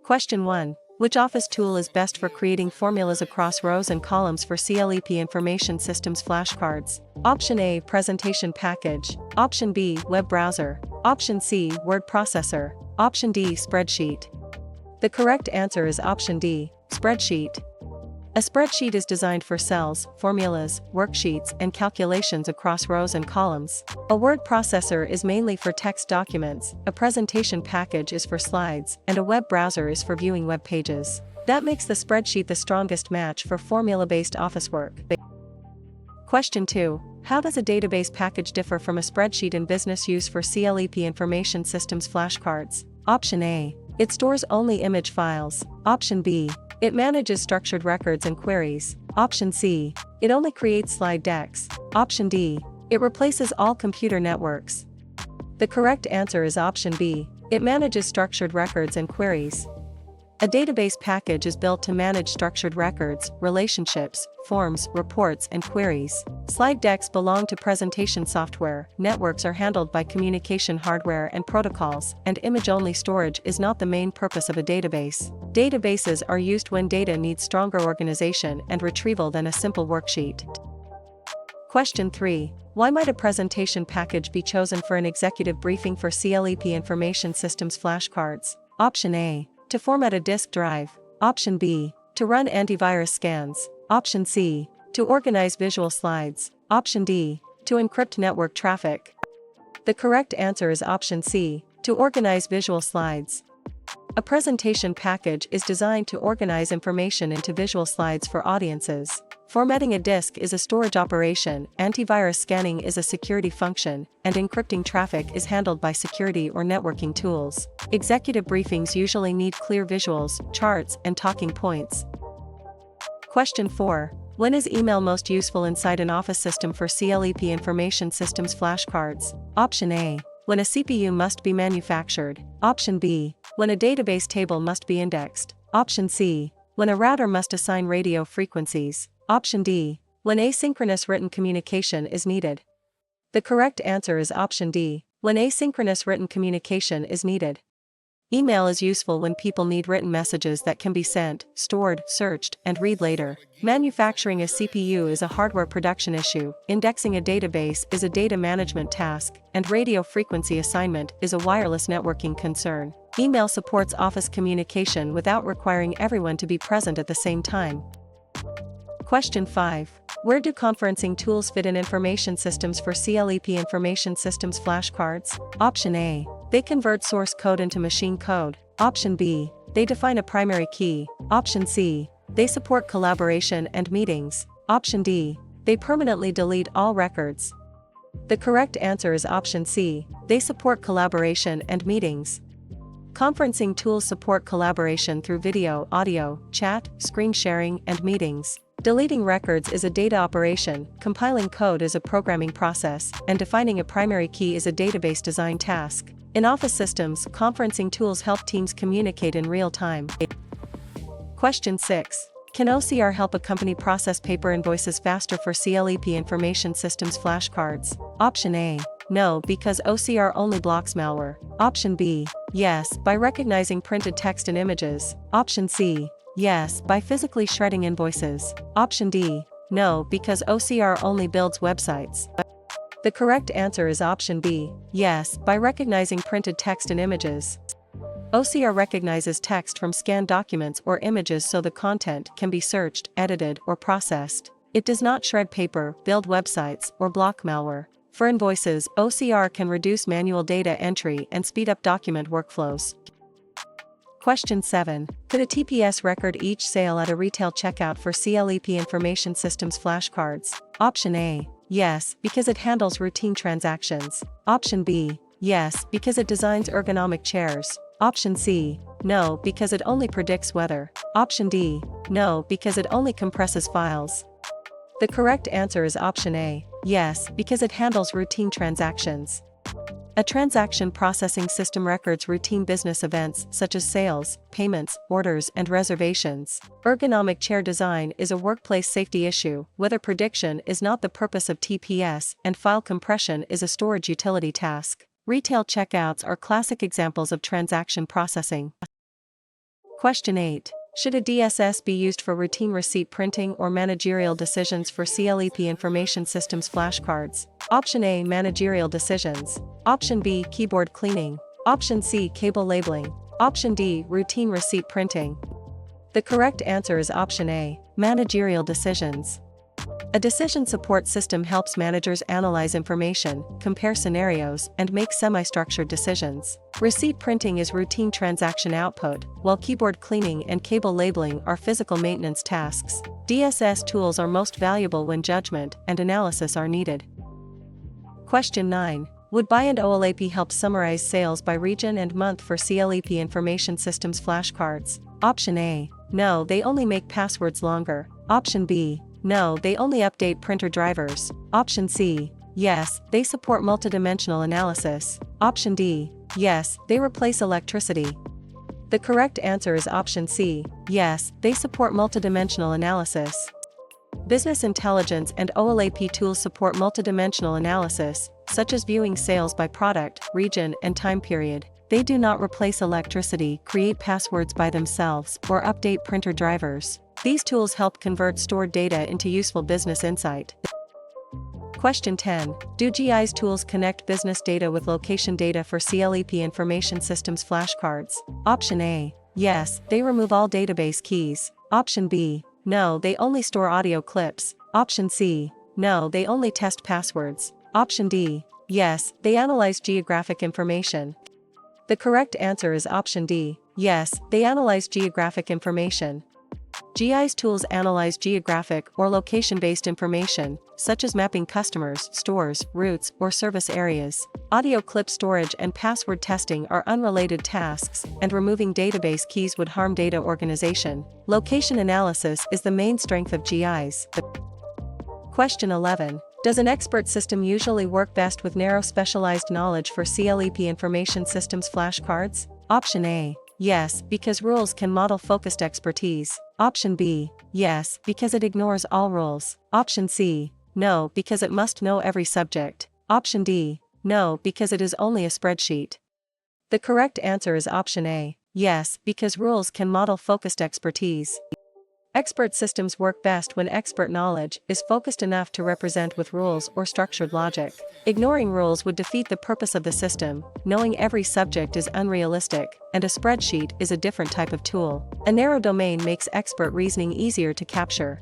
Question 1. Which office tool is best for creating formulas across rows and columns for CLEP Information Systems flashcards? Option A. Presentation package. Option B. Web browser. Option C. Word processor. Option D. Spreadsheet. The correct answer is option D. Spreadsheet. A spreadsheet is designed for cells, formulas, worksheets, and calculations across rows and columns. A word processor is mainly for text documents, a presentation package is for slides, and a web browser is for viewing web pages. That makes the spreadsheet the strongest match for formula-based office work. Question 2. How does a database package differ from a spreadsheet in business use for CLEP Information Systems flashcards? Option A. It stores only image files. Option B. It manages structured records and queries. Option C. It only creates slide decks. Option D. It replaces all computer networks. The correct answer is option B. It manages structured records and queries. A database package is built to manage structured records, relationships, forms, reports, and queries. Slide decks belong to presentation software, networks are handled by communication hardware and protocols, and image-only storage is not the main purpose of a database. Databases are used when data needs stronger organization and retrieval than a simple worksheet. Question 3. Why might a presentation package be chosen for an executive briefing for CLEP Information Systems flashcards? Option A. To format a disk drive. Option B. To run antivirus scans. Option C. To organize visual slides. Option D. To encrypt network traffic. The correct answer is option C. To organize visual slides. A presentation package is designed to organize information into visual slides for audiences. Formatting a disk is a storage operation, antivirus scanning is a security function, and encrypting traffic is handled by security or networking tools. Executive briefings usually need clear visuals, charts, and talking points. Question 4. When is email most useful inside an office system for CLEP Information Systems flashcards? Option A. When a CPU must be manufactured. Option B. When a database table must be indexed. Option C. When a router must assign radio frequencies. Option D. When asynchronous written communication is needed. The correct answer is option D. When asynchronous written communication is needed. Email is useful when people need written messages that can be sent, stored, searched, and read later. Manufacturing a CPU is a hardware production issue, indexing a database is a data management task, and radio frequency assignment is a wireless networking concern. Email supports office communication without requiring everyone to be present at the same time. Question 5. Where do conferencing tools fit in information systems for CLEP Information Systems flashcards? Option A. They convert source code into machine code. Option B. They define a primary key. Option C. They support collaboration and meetings. Option D. They permanently delete all records. The correct answer is option C. They support collaboration and meetings. Conferencing tools support collaboration through video, audio, chat, screen sharing, and meetings. Deleting records is a data operation, compiling code is a programming process, and defining a primary key is a database design task. In office systems, conferencing tools help teams communicate in real time. Question 6. Can OCR help a company process paper invoices faster for CLEP Information Systems flashcards? Option A. No, because OCR only blocks malware. Option B. Yes, by recognizing printed text and images. Option C. Yes, by physically shredding invoices. Option D. No, because OCR only builds websites. The correct answer is option B. Yes, by recognizing printed text and images. OCR recognizes text from scanned documents or images so the content can be searched, edited, or processed. It does not shred paper, build websites, or block malware. For invoices, OCR can reduce manual data entry and speed up document workflows. Question 7. Could a TPS record each sale at a retail checkout for CLEP Information Systems flashcards? Option A. Yes, because it handles routine transactions. Option B. Yes, because it designs ergonomic chairs. Option C. No, because it only predicts weather. Option D. No, because it only compresses files. The correct answer is option A. Yes, because it handles routine transactions. A transaction processing system records routine business events such as sales, payments, orders, and reservations. Ergonomic chair design is a workplace safety issue. Weather prediction is not the purpose of TPS, and file compression is a storage utility task. Retail checkouts are classic examples of transaction processing. Question 8. Should a DSS be used for routine receipt printing or managerial decisions for CLEP Information Systems flashcards? Option A. Managerial decisions. Option B. Keyboard cleaning. Option C. Cable labeling. Option D. Routine receipt printing. The correct answer is option A. Managerial decisions. A decision support system helps managers analyze information, compare scenarios, and make semi-structured decisions. Receipt printing is routine transaction output, while keyboard cleaning and cable labeling are physical maintenance tasks. DSS tools are most valuable when judgment and analysis are needed. Question 9. Would Buy and OLAP help summarize sales by region and month for CLEP Information Systems flashcards? Option A. No, they only make passwords longer. Option B. No, they only update printer drivers. Option C. Yes, they support multidimensional analysis. Option D. Yes, they replace electricity. The correct answer is option C. Yes, they support multidimensional analysis. Business intelligence and OLAP tools support multidimensional analysis, such as viewing sales by product, region, and time period. They do not replace electricity, create passwords by themselves, or update printer drivers. These tools help convert stored data into useful business insight. Question 10. Do GI's tools connect business data with location data for CLEP Information Systems flashcards? Option A. Yes, they remove all database keys. Option B. No, they only store audio clips. Option C. No, they only test passwords. Option D. Yes, they analyze geographic information. The correct answer is option D. Yes, they analyze geographic information. GI's tools analyze geographic or location-based information, such as mapping customers, stores, routes, or service areas. Audio clip storage and password testing are unrelated tasks, and removing database keys would harm data organization. Location analysis is the main strength of GIs. Question 11. Does an expert system usually work best with narrow specialized knowledge for CLEP Information Systems flashcards? Option A. Yes, because rules can model focused expertise. Option B. Yes, because it ignores all rules. Option C. No, because it must know every subject. Option D. No, because it is only a spreadsheet. The correct answer is option A. Yes, because rules can model focused expertise. Expert systems work best when expert knowledge is focused enough to represent with rules or structured logic. Ignoring rules would defeat the purpose of the system. Knowing every subject is unrealistic, and a spreadsheet is a different type of tool. A narrow domain makes expert reasoning easier to capture.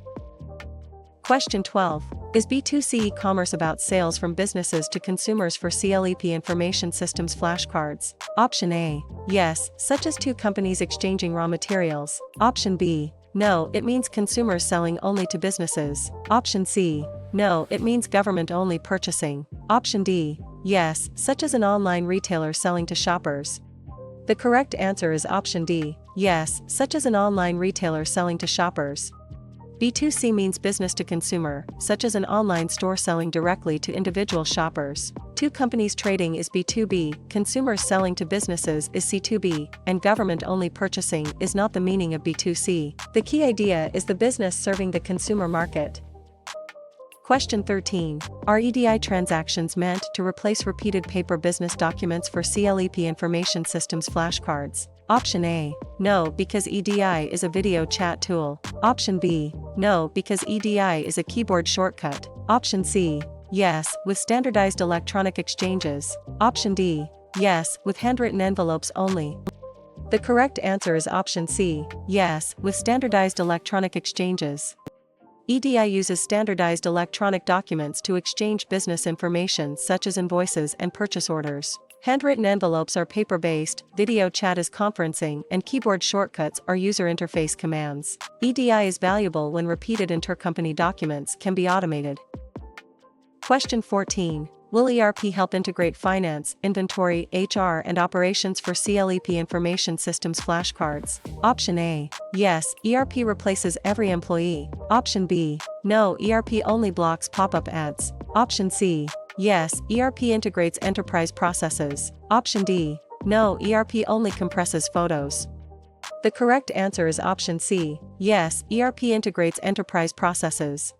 Question 12. Is B2C e-commerce about sales from businesses to consumers for CLEP Information Systems flashcards? Option A. Yes, such as two companies exchanging raw materials. Option B. No, it means consumers selling only to businesses. Option C. No, it means government-only purchasing. Option D. Yes, such as an online retailer selling to shoppers. The correct answer is option D. Yes, such as an online retailer selling to shoppers. B2C means business to consumer, such as an online store selling directly to individual shoppers. Two companies trading is B2B, consumers selling to businesses is C2B, and government-only purchasing is not the meaning of B2C. The key idea is the business serving the consumer market. Question 13. Are EDI transactions meant to replace repeated paper business documents for CLEP Information Systems flashcards? Option A. No, because EDI is a video chat tool. Option B. No, because EDI is a keyboard shortcut. Option C. Yes, with standardized electronic exchanges. Option D. Yes, with handwritten envelopes only. The correct answer is option C. Yes, with standardized electronic exchanges. EDI uses standardized electronic documents to exchange business information such as invoices and purchase orders. Handwritten envelopes are paper-based, video chat is conferencing, and keyboard shortcuts are user interface commands. EDI is valuable when repeated intercompany documents can be automated. Question 14. Will ERP help integrate finance, inventory, HR, and operations for CLEP Information Systems flashcards? Option A. Yes, ERP replaces every employee. Option B. No, ERP only blocks pop-up ads. Option C. Yes, ERP integrates enterprise processes. Option D. No, ERP only compresses photos. The correct answer is option C. Yes, ERP integrates enterprise processes.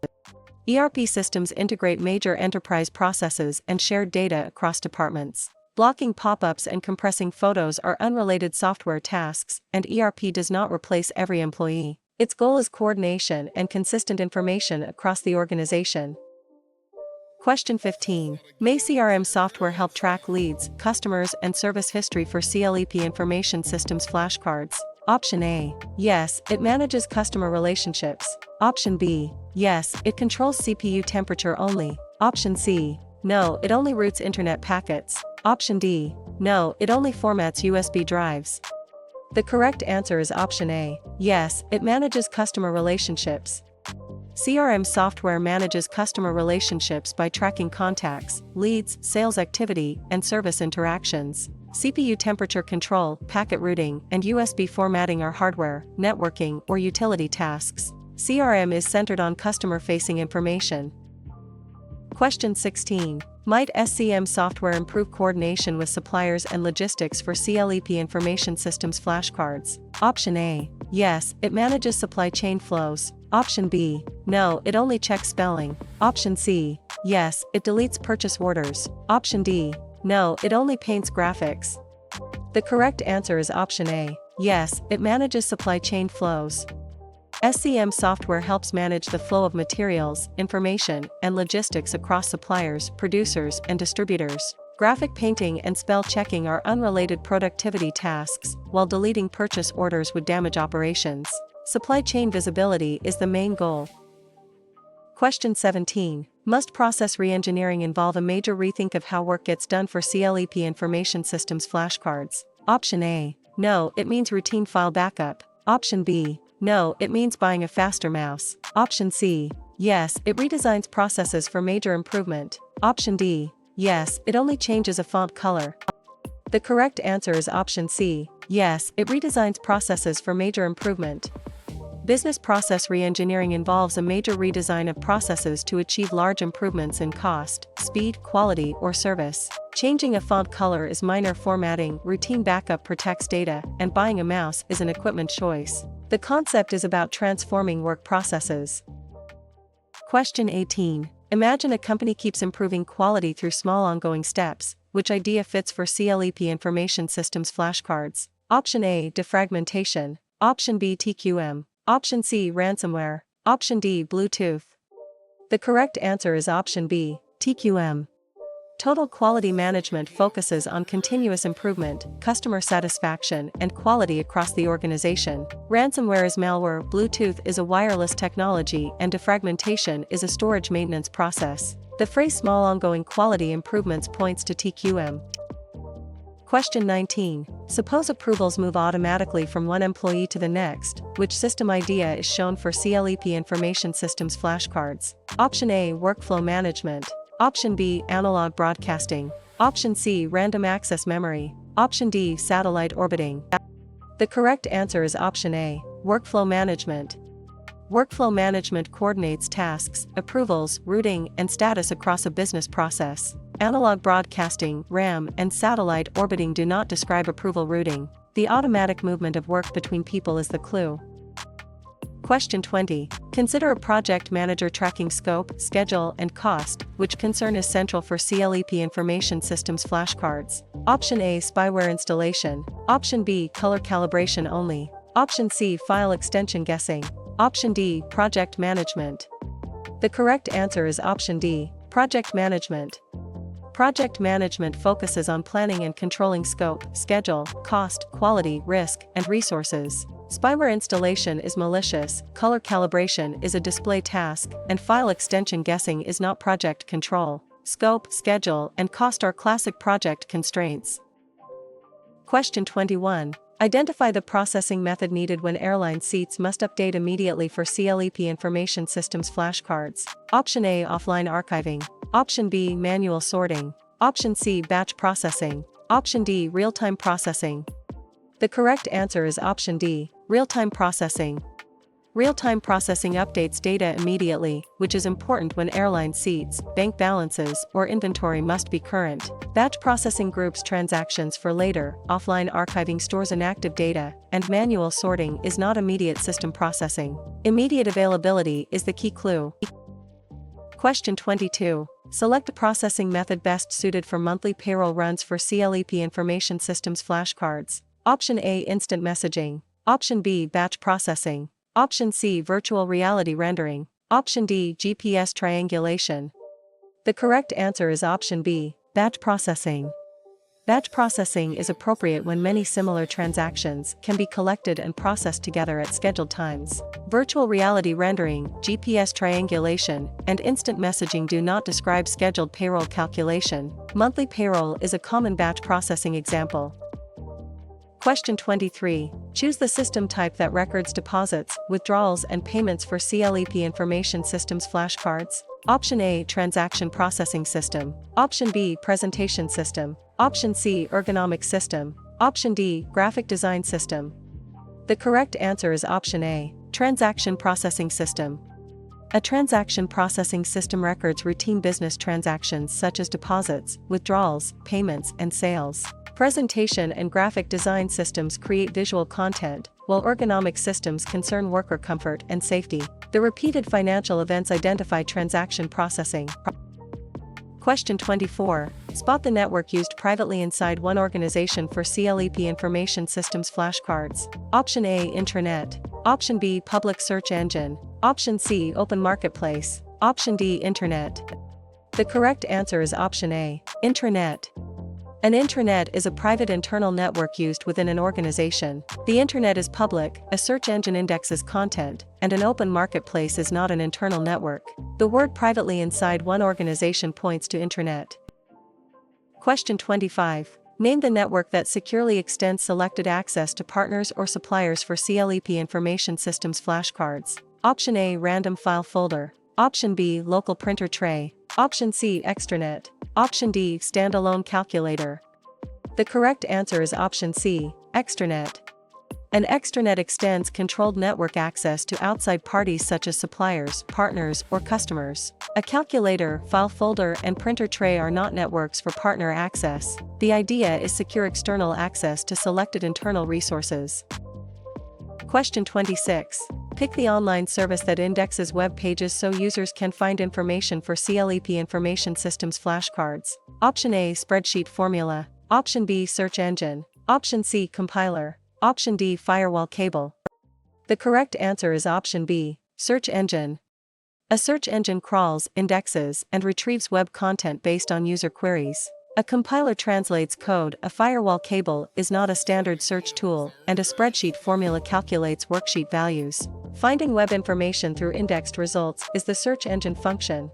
ERP systems integrate major enterprise processes and shared data across departments. Blocking pop-ups and compressing photos are unrelated software tasks, and ERP does not replace every employee. Its goal is coordination and consistent information across the organization. Question 15. May CRM software help track leads, customers, and service history for CLEP Information Systems flashcards? Option A. Yes, it manages customer relationships. Option B. Yes, it controls CPU temperature only. Option C. No, it only routes internet packets. Option D. No, it only formats USB drives. The correct answer is option A. Yes, it manages customer relationships. CRM software manages customer relationships by tracking contacts, leads, sales activity, and service interactions. CPU temperature control, packet routing, and USB formatting are hardware, networking, or utility tasks. CRM is centered on customer-facing information. Question 16. Might SCM software improve coordination with suppliers and logistics for CLEP Information Systems flashcards? Option A. Yes, it manages supply chain flows. Option B. No, it only checks spelling. Option C. Yes, it deletes purchase orders. Option D. No, it only paints graphics. The correct answer is option A. Yes, it manages supply chain flows. SCM software helps manage the flow of materials, information, and logistics across suppliers, producers, and distributors. Graphic painting and spell checking are unrelated productivity tasks, while deleting purchase orders would damage operations. Supply chain visibility is the main goal. Question 17. Must process reengineering involve a major rethink of how work gets done for CLEP Information Systems flashcards? Option A. No, it means routine file backup. Option B. No, it means buying a faster mouse. Option C. Yes, it redesigns processes for major improvement. Option D. Yes, it only changes a font color. The correct answer is option C. Yes, it redesigns processes for major improvement. Business process reengineering involves a major redesign of processes to achieve large improvements in cost, speed, quality, or service. Changing a font color is minor formatting, routine backup protects data, and buying a mouse is an equipment choice. The concept is about transforming work processes. Question 18. Imagine a company keeps improving quality through small ongoing steps. Which idea fits for CLEP Information Systems flashcards? Option A. Defragmentation. Option B. TQM. Option C. Ransomware. Option D. Bluetooth. The correct answer is option B. TQM. Total quality management focuses on continuous improvement, customer satisfaction, and quality across the organization. Ransomware is malware, Bluetooth is a wireless technology, and defragmentation is a storage maintenance process. The phrase small ongoing quality improvements points to TQM. Question 19. Suppose approvals move automatically from one employee to the next. Which system idea is shown for CLEP Information Systems flashcards? Option A. Workflow management. Option B. Analog broadcasting. Option C. Random access memory. Option D. Satellite orbiting. The correct answer is option A. Workflow management. Workflow management coordinates tasks, approvals, routing, and status across a business process. Analog broadcasting, RAM, and satellite orbiting do not describe approval routing. The automatic movement of work between people is the clue. Question 20. Consider a project manager tracking scope, schedule, and cost. Which concern is central for CLEP Information Systems flashcards? Option A. Spyware installation. Option B. Color calibration only. Option C. File extension guessing. Option D. Project management. The correct answer is option D. Project management. Project management focuses on planning and controlling scope, schedule, cost, quality, risk, and resources. Spyware installation is malicious, color calibration is a display task, and file extension guessing is not project control. Scope, schedule, and cost are classic project constraints. Question 21. Identify the processing method needed when airline seats must update immediately for CLEP Information Systems flashcards. Option A. Offline archiving. Option B. Manual sorting. Option C. Batch processing. Option D. Real-time processing. The correct answer is option D. Real-time processing. Real-time processing updates data immediately, which is important when airline seats, bank balances, or inventory must be current. Batch processing groups transactions for later, offline archiving stores inactive data, and manual sorting is not immediate system processing. Immediate availability is the key clue. Question 22. Select a processing method best suited for monthly payroll runs for CLEP Information Systems flashcards. Option A, instant messaging. Option B, batch processing. Option C, virtual reality rendering. Option D, GPS triangulation. The correct answer is option B, batch processing. Batch processing is appropriate when many similar transactions can be collected and processed together at scheduled times. Virtual reality rendering, GPS triangulation, and instant messaging do not describe scheduled payroll calculation. Monthly payroll is a common batch processing example. Question 23. Choose the system type that records deposits, withdrawals and payments for CLEP Information Systems flashcards. Option A, transaction processing system. Option B, presentation system. Option C, ergonomic system. Option D, graphic design system. The correct answer is option A, transaction processing system. A transaction processing system records routine business transactions such as deposits, withdrawals, payments, and sales. Presentation and graphic design systems create visual content, while ergonomic systems concern worker comfort and safety. The repeated financial events identify transaction processing. Question 24. Spot the network used privately inside one organization for CLEP Information Systems flashcards. Option A, intranet. Option B, public search engine. Option C, open marketplace. Option D, internet. The correct answer is option A, intranet. An intranet is a private internal network used within an organization. The internet is public, a search engine indexes content, and an open marketplace is not an internal network. The word privately inside one organization points to intranet. Question 25. Name the network that securely extends selected access to partners or suppliers for CLEP Information Systems flashcards. Option A, random file folder. Option B, local printer tray. Option C, extranet. Option D, standalone calculator. The correct answer is option C, extranet. An extranet extends controlled network access to outside parties such as suppliers, partners, or customers. A calculator, file folder, and printer tray are not networks for partner access. The idea is secure external access to selected internal resources. Question 26. Pick the online service that indexes web pages so users can find information for CLEP Information Systems flashcards. Option A, spreadsheet formula. Option B, search engine. Option C, compiler. Option D, firewall cable. The correct answer is option B, search engine. A search engine crawls, indexes, and retrieves web content based on user queries. A compiler translates code, a firewall cable is not a standard search tool, and a spreadsheet formula calculates worksheet values. Finding web information through indexed results is the search engine function.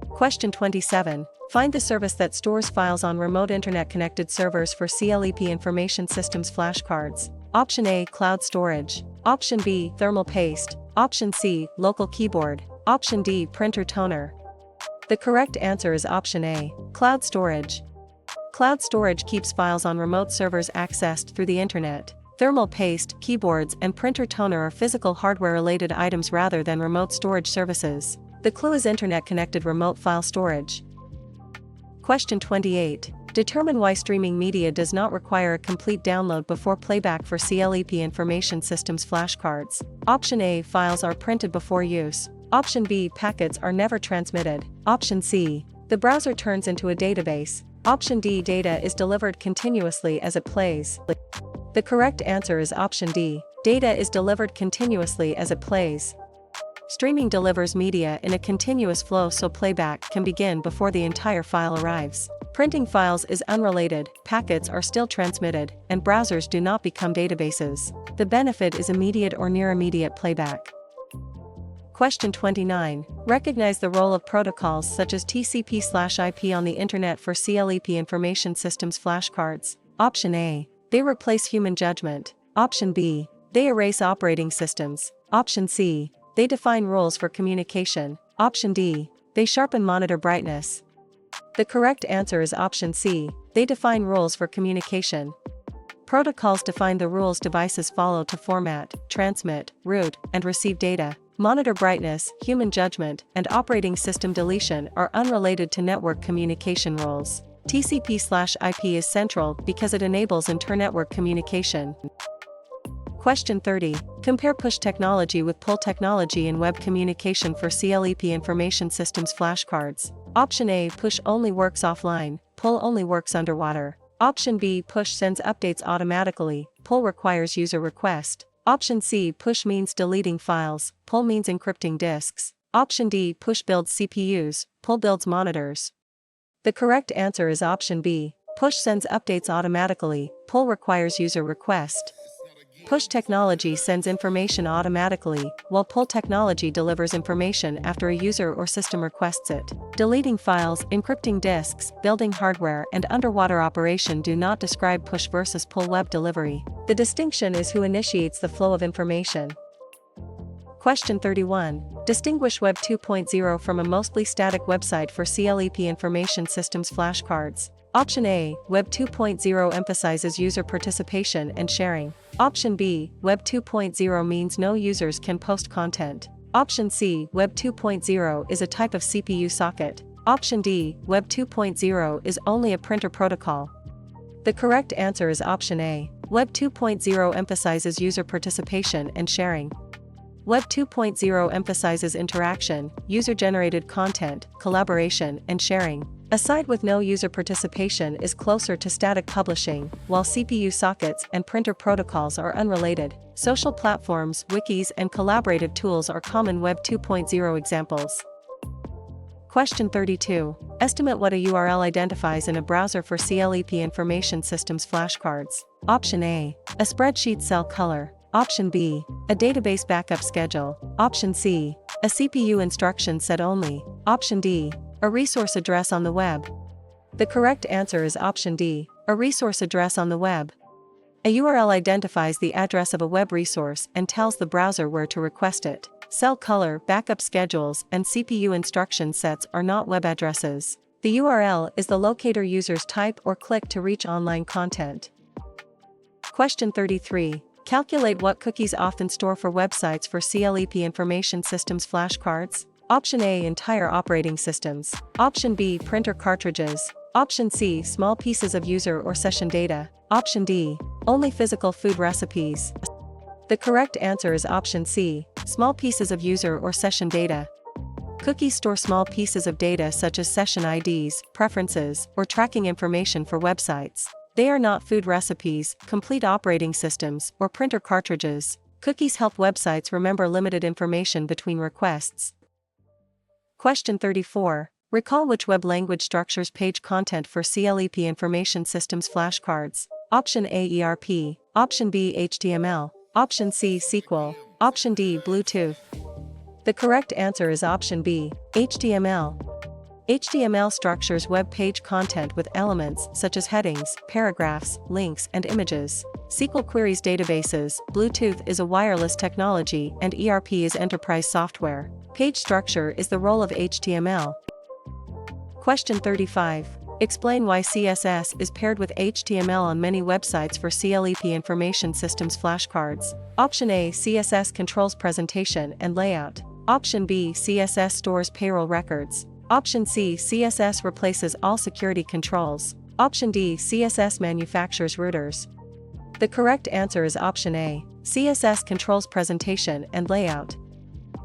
Question 27. Find the service that stores files on remote internet-connected servers for CLEP Information Systems flashcards. Option A, cloud storage. Option B, thermal paste. Option C, local keyboard. Option D, printer toner. The correct answer is option A, cloud storage. Cloud storage keeps files on remote servers accessed through the internet. Thermal paste, keyboards, and printer toner are physical hardware-related items rather than remote storage services. The clue is internet-connected remote file storage. Question 28. Determine why streaming media does not require a complete download before playback for CLEP Information Systems flashcards. Option A, files are printed before use. Option B, packets are never transmitted. Option C, the browser turns into a database. Option D, data is delivered continuously as it plays. The correct answer is option D, data is delivered continuously as it plays. Streaming delivers media in a continuous flow so playback can begin before the entire file arrives. Printing files is unrelated, packets are still transmitted, and browsers do not become databases. The benefit is immediate or near-immediate playback. Question 29. Recognize the role of protocols such as TCP/IP on the Internet for CLEP Information Systems flashcards. Option A. They replace human judgment. Option B. They erase operating systems. Option C. They define rules for communication. Option D. They sharpen monitor brightness. The correct answer is option C. They define rules for communication. Protocols define the rules devices follow to format, transmit, route, and receive data. Monitor brightness, human judgment, and operating system deletion are unrelated to network communication rules. TCP/IP is central because it enables inter-network communication. Question 30. Compare push technology with pull technology in web communication for CLEP Information Systems flashcards. Option A, push only works offline, pull only works underwater. Option B, push sends updates automatically, pull requires user request. Option C, push means deleting files, pull means encrypting disks. Option D, push builds CPUs, pull builds monitors. The correct answer is option B, push sends updates automatically, pull requires user request. Push technology sends information automatically, while pull technology delivers information after a user or system requests it. Deleting files, encrypting disks, building hardware, and underwater operation do not describe push versus pull web delivery. The distinction is who initiates the flow of information. Question 31. Distinguish Web 2.0 from a mostly static website for CLEP Information Systems flashcards. Option A, Web 2.0 emphasizes user participation and sharing. Option B, Web 2.0 means no users can post content. Option C, Web 2.0 is a type of CPU socket. Option D, Web 2.0 is only a printer protocol. The correct answer is option A. Web 2.0 emphasizes user participation and sharing. Web 2.0 emphasizes interaction, user-generated content, collaboration, and sharing. A site with no user participation is closer to static publishing, while CPU sockets and printer protocols are unrelated. Social platforms, wikis, and collaborative tools are common Web 2.0 examples. Question 32. Estimate what a URL identifies in a browser for CLEP Information Systems flashcards. Option A, a spreadsheet cell color. Option B, a database backup schedule. Option C, a CPU instruction set only. Option D, a resource address on the web. The correct answer is option D, a resource address on the web. A URL identifies the address of a web resource and tells the browser where to request it. Cell color, backup schedules, and CPU instruction sets are not web addresses. The URL is the locator users type or click to reach online content. Question 33. Calculate what cookies often store for websites for CLEP Information Systems flashcards. Option A, entire operating systems. Option B, printer cartridges. Option C, small pieces of user or session data. Option D, only physical food recipes. The correct answer is option C, small pieces of user or session data. Cookies store small pieces of data such as session IDs, preferences, or tracking information for websites. They are not food recipes, complete operating systems, or printer cartridges. Cookies help websites remember limited information between requests. Question 34. Recall which web language structures page content for CLEP Information Systems flashcards. Option A, ERP. Option B, HTML. Option C, SQL. Option D, Bluetooth. The correct answer is option B, HTML. HTML structures web page content with elements such as headings, paragraphs, links, and images. SQL queries databases. Bluetooth is a wireless technology and ERP is enterprise software. Page structure is the role of HTML. Question 35. Explain why CSS is paired with HTML on many websites for CLEP Information Systems flashcards. Option A, CSS controls presentation and layout. Option B, CSS stores payroll records. Option C, CSS replaces all security controls. Option D, CSS manufactures routers. The correct answer is option A, CSS controls presentation and layout.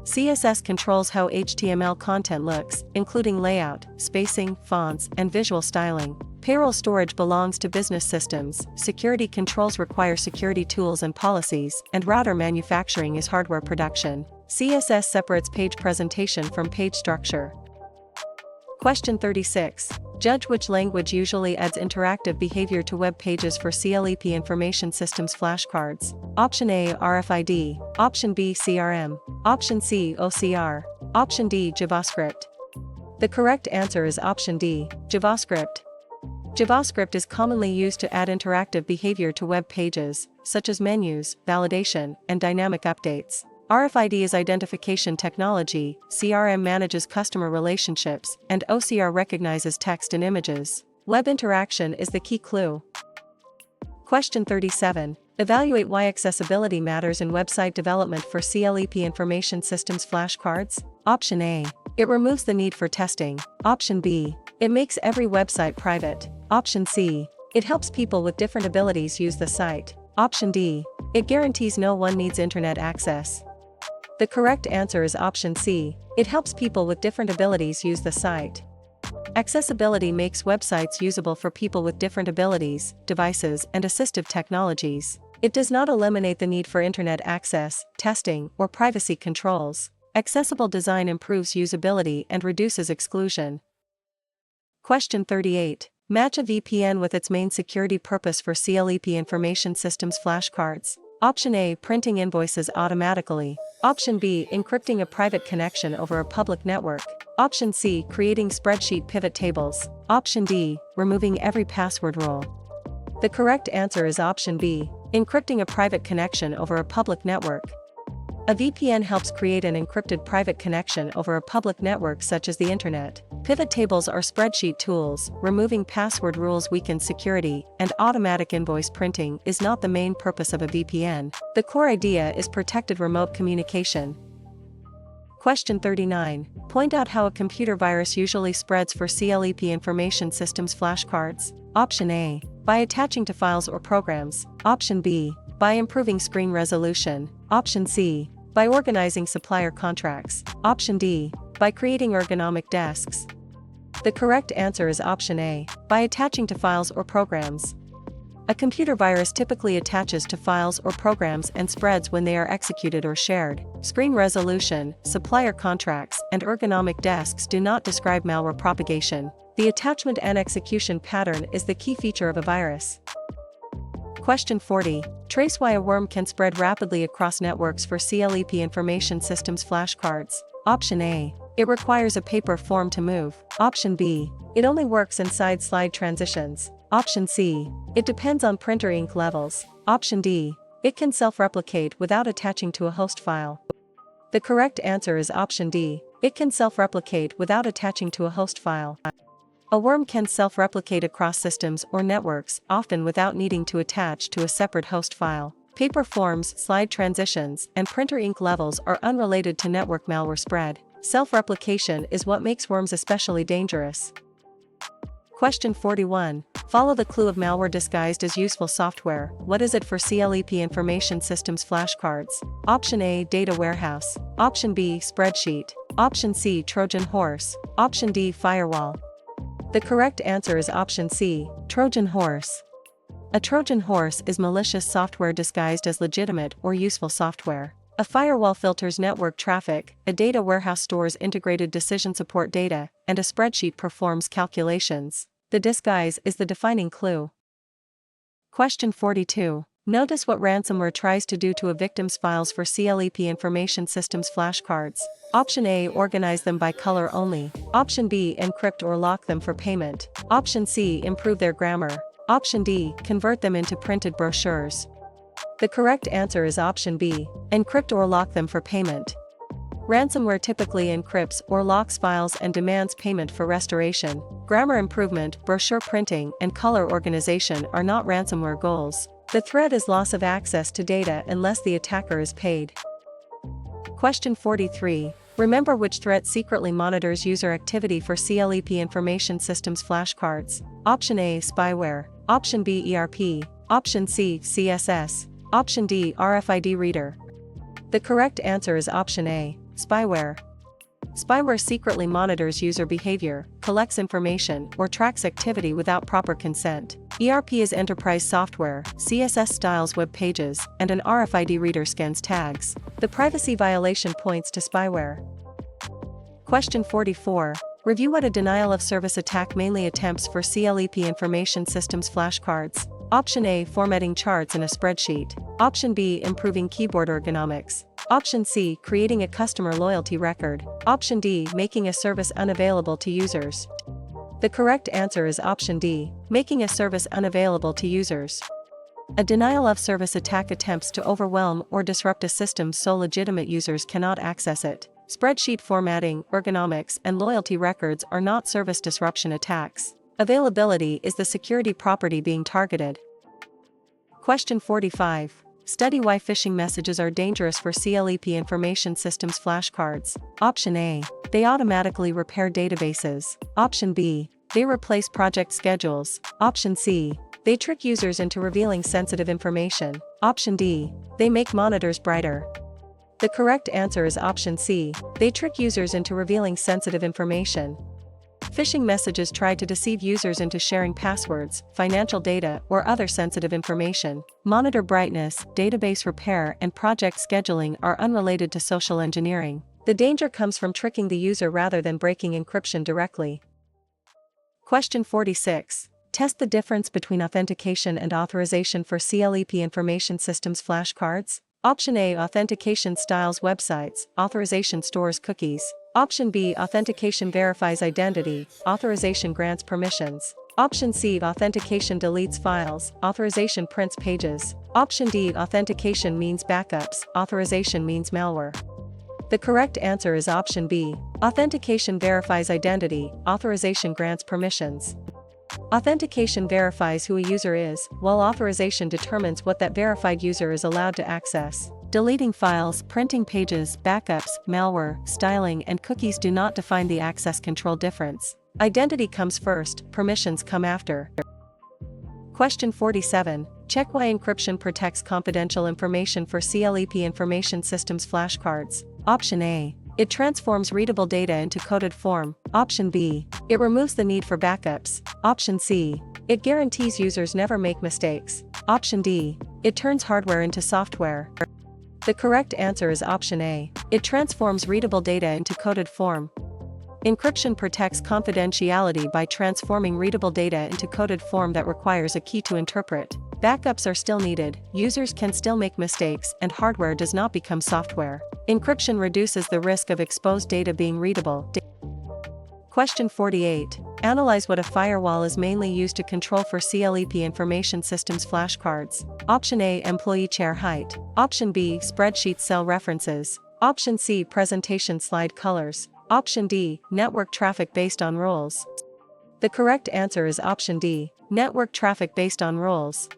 CSS controls how HTML content looks, including layout, spacing, fonts, and visual styling. Payroll storage belongs to business systems, security controls require security tools and policies, and router manufacturing is hardware production. CSS separates page presentation from page structure. Question 36. Judge which language usually adds interactive behavior to web pages for CLEP Information Systems flashcards. Option A, RFID. Option B, CRM. Option C, OCR. Option D, JavaScript. The correct answer is option D, JavaScript. JavaScript is commonly used to add interactive behavior to web pages, such as menus, validation, and dynamic updates. RFID is identification technology, CRM manages customer relationships, and OCR recognizes text and images. Web interaction is the key clue. Question 37. Evaluate why accessibility matters in website development for CLEP Information Systems flashcards. Option A. It removes the need for testing. Option B. It makes every website private. Option C. It helps people with different abilities use the site. Option D. It guarantees no one needs internet access. The correct answer is option C. It helps people with different abilities use the site. Accessibility makes websites usable for people with different abilities, devices, and assistive technologies. It does not eliminate the need for internet access, testing, or privacy controls. Accessible design improves usability and reduces exclusion. Question 38. Match a VPN with its main security purpose for CLEP Information Systems flashcards. Option A. Printing invoices automatically. Option B. Encrypting a private connection over a public network. Option C. Creating spreadsheet pivot tables. Option D. Removing every password rule. The correct answer is option B. Encrypting a private connection over a public network. A VPN helps create an encrypted private connection over a public network such as the internet. Pivot tables are spreadsheet tools. Removing password rules weakens security, and automatic invoice printing is not the main purpose of a VPN. The core idea is protected remote communication. Question 39. Point out how a computer virus usually spreads for CLEP Information Systems flashcards. Option A. By attaching to files or programs. Option B. By improving screen resolution. Option C. By organizing supplier contracts. Option D. By creating ergonomic desks. The correct answer is option A. By attaching to files or programs. A computer virus typically attaches to files or programs and spreads when they are executed or shared. Screen resolution, supplier contracts, and ergonomic desks do not describe malware propagation. The attachment and execution pattern is the key feature of a virus. Question 40. Trace why a worm can spread rapidly across networks for CLEP Information Systems flashcards. Option A. It requires a paper form to move. Option B. It only works inside slide transitions. Option C. It depends on printer ink levels. Option D. It can self-replicate without attaching to a host file. The correct answer is option D. It can self-replicate without attaching to a host file. A worm can self-replicate across systems or networks, often without needing to attach to a separate host file. Paper forms, slide transitions, and printer ink levels are unrelated to network malware spread. Self-replication is what makes worms especially dangerous. Question 41. Follow the clue of malware disguised as useful software. What is it for CLEP Information Systems flashcards? Option A. Data warehouse. Option B. Spreadsheet. Option C. Trojan horse. Option D. Firewall. The correct answer is option C. Trojan horse. A Trojan horse is malicious software disguised as legitimate or useful software. A firewall filters network traffic, a data warehouse stores integrated decision support data, and a spreadsheet performs calculations. The disguise is the defining clue. Question 42. Notice what ransomware tries to do to a victim's files for CLEP Information Systems flashcards. Option A. Organize them by color only. Option B. Encrypt or lock them for payment. Option C. Improve their grammar. Option D. Convert them into printed brochures. The correct answer is option B. Encrypt or lock them for payment. Ransomware typically encrypts or locks files and demands payment for restoration. Grammar improvement, brochure printing, and color organization are not ransomware goals. The threat is loss of access to data unless the attacker is paid. Question 43. Remember which threat secretly monitors user activity for CLEP Information Systems flashcards. Option A. Spyware. Option B. ERP. Option C. CSS. Option D. RFID reader. The correct answer is option A. Spyware. Spyware secretly monitors user behavior, collects information, or tracks activity without proper consent. ERP is enterprise software, CSS styles web pages, and an RFID reader scans tags. The privacy violation points to spyware. Question 44. Review what a denial of service attack mainly attempts for CLEP Information Systems flashcards. Option A. Formatting charts in a spreadsheet. Option B. Improving keyboard ergonomics. Option C. Creating a customer loyalty record. Option D. Making a service unavailable to users. The correct answer is option D. Making a service unavailable to users. A denial of service attack attempts to overwhelm or disrupt a system so legitimate users cannot access it. Spreadsheet formatting, ergonomics, and loyalty records are not service disruption attacks. Availability is the security property being targeted. Question 45. Study why phishing messages are dangerous for CLEP Information Systems flashcards. Option A. They automatically repair databases. Option B. They replace project schedules. Option C. They trick users into revealing sensitive information. Option D. They make monitors brighter. The correct answer is option C. They trick users into revealing sensitive information. Phishing messages try to deceive users into sharing passwords, financial data, or other sensitive information. Monitor brightness, database repair, and project scheduling are unrelated to social engineering. The danger comes from tricking the user rather than breaking encryption directly. Question 46. Test the difference between authentication and authorization for CLEP Information Systems flashcards. Option A. Authentication styles websites, authorization stores cookies. Option B. Authentication verifies identity, authorization grants permissions. Option C. Authentication deletes files, authorization prints pages. Option D. Authentication means backups, authorization means malware. The correct answer is option B. Authentication verifies identity, authorization grants permissions. Authentication verifies who a user is, while authorization determines what that verified user is allowed to access. Deleting files, printing pages, backups, malware, styling, and cookies do not define the access control difference. Identity comes first, permissions come after. Question 47. Check why encryption protects confidential information for CLEP Information Systems flashcards. Option A. It transforms readable data into coded form. Option B. It removes the need for backups. Option C. It guarantees users never make mistakes. Option D. It turns hardware into software. The correct answer is option A. It transforms readable data into coded form. Encryption protects confidentiality by transforming readable data into coded form that requires a key to interpret. Backups are still needed, users can still make mistakes, and hardware does not become software. Encryption reduces the risk of exposed data being readable. Question 48. Analyze what a firewall is mainly used to control for CLEP Information Systems flashcards. Option A. Employee chair height. Option B. Spreadsheet cell references. Option C. Presentation slide colors. Option D. Network traffic based on rules. The correct answer is option D. Network traffic based on rules.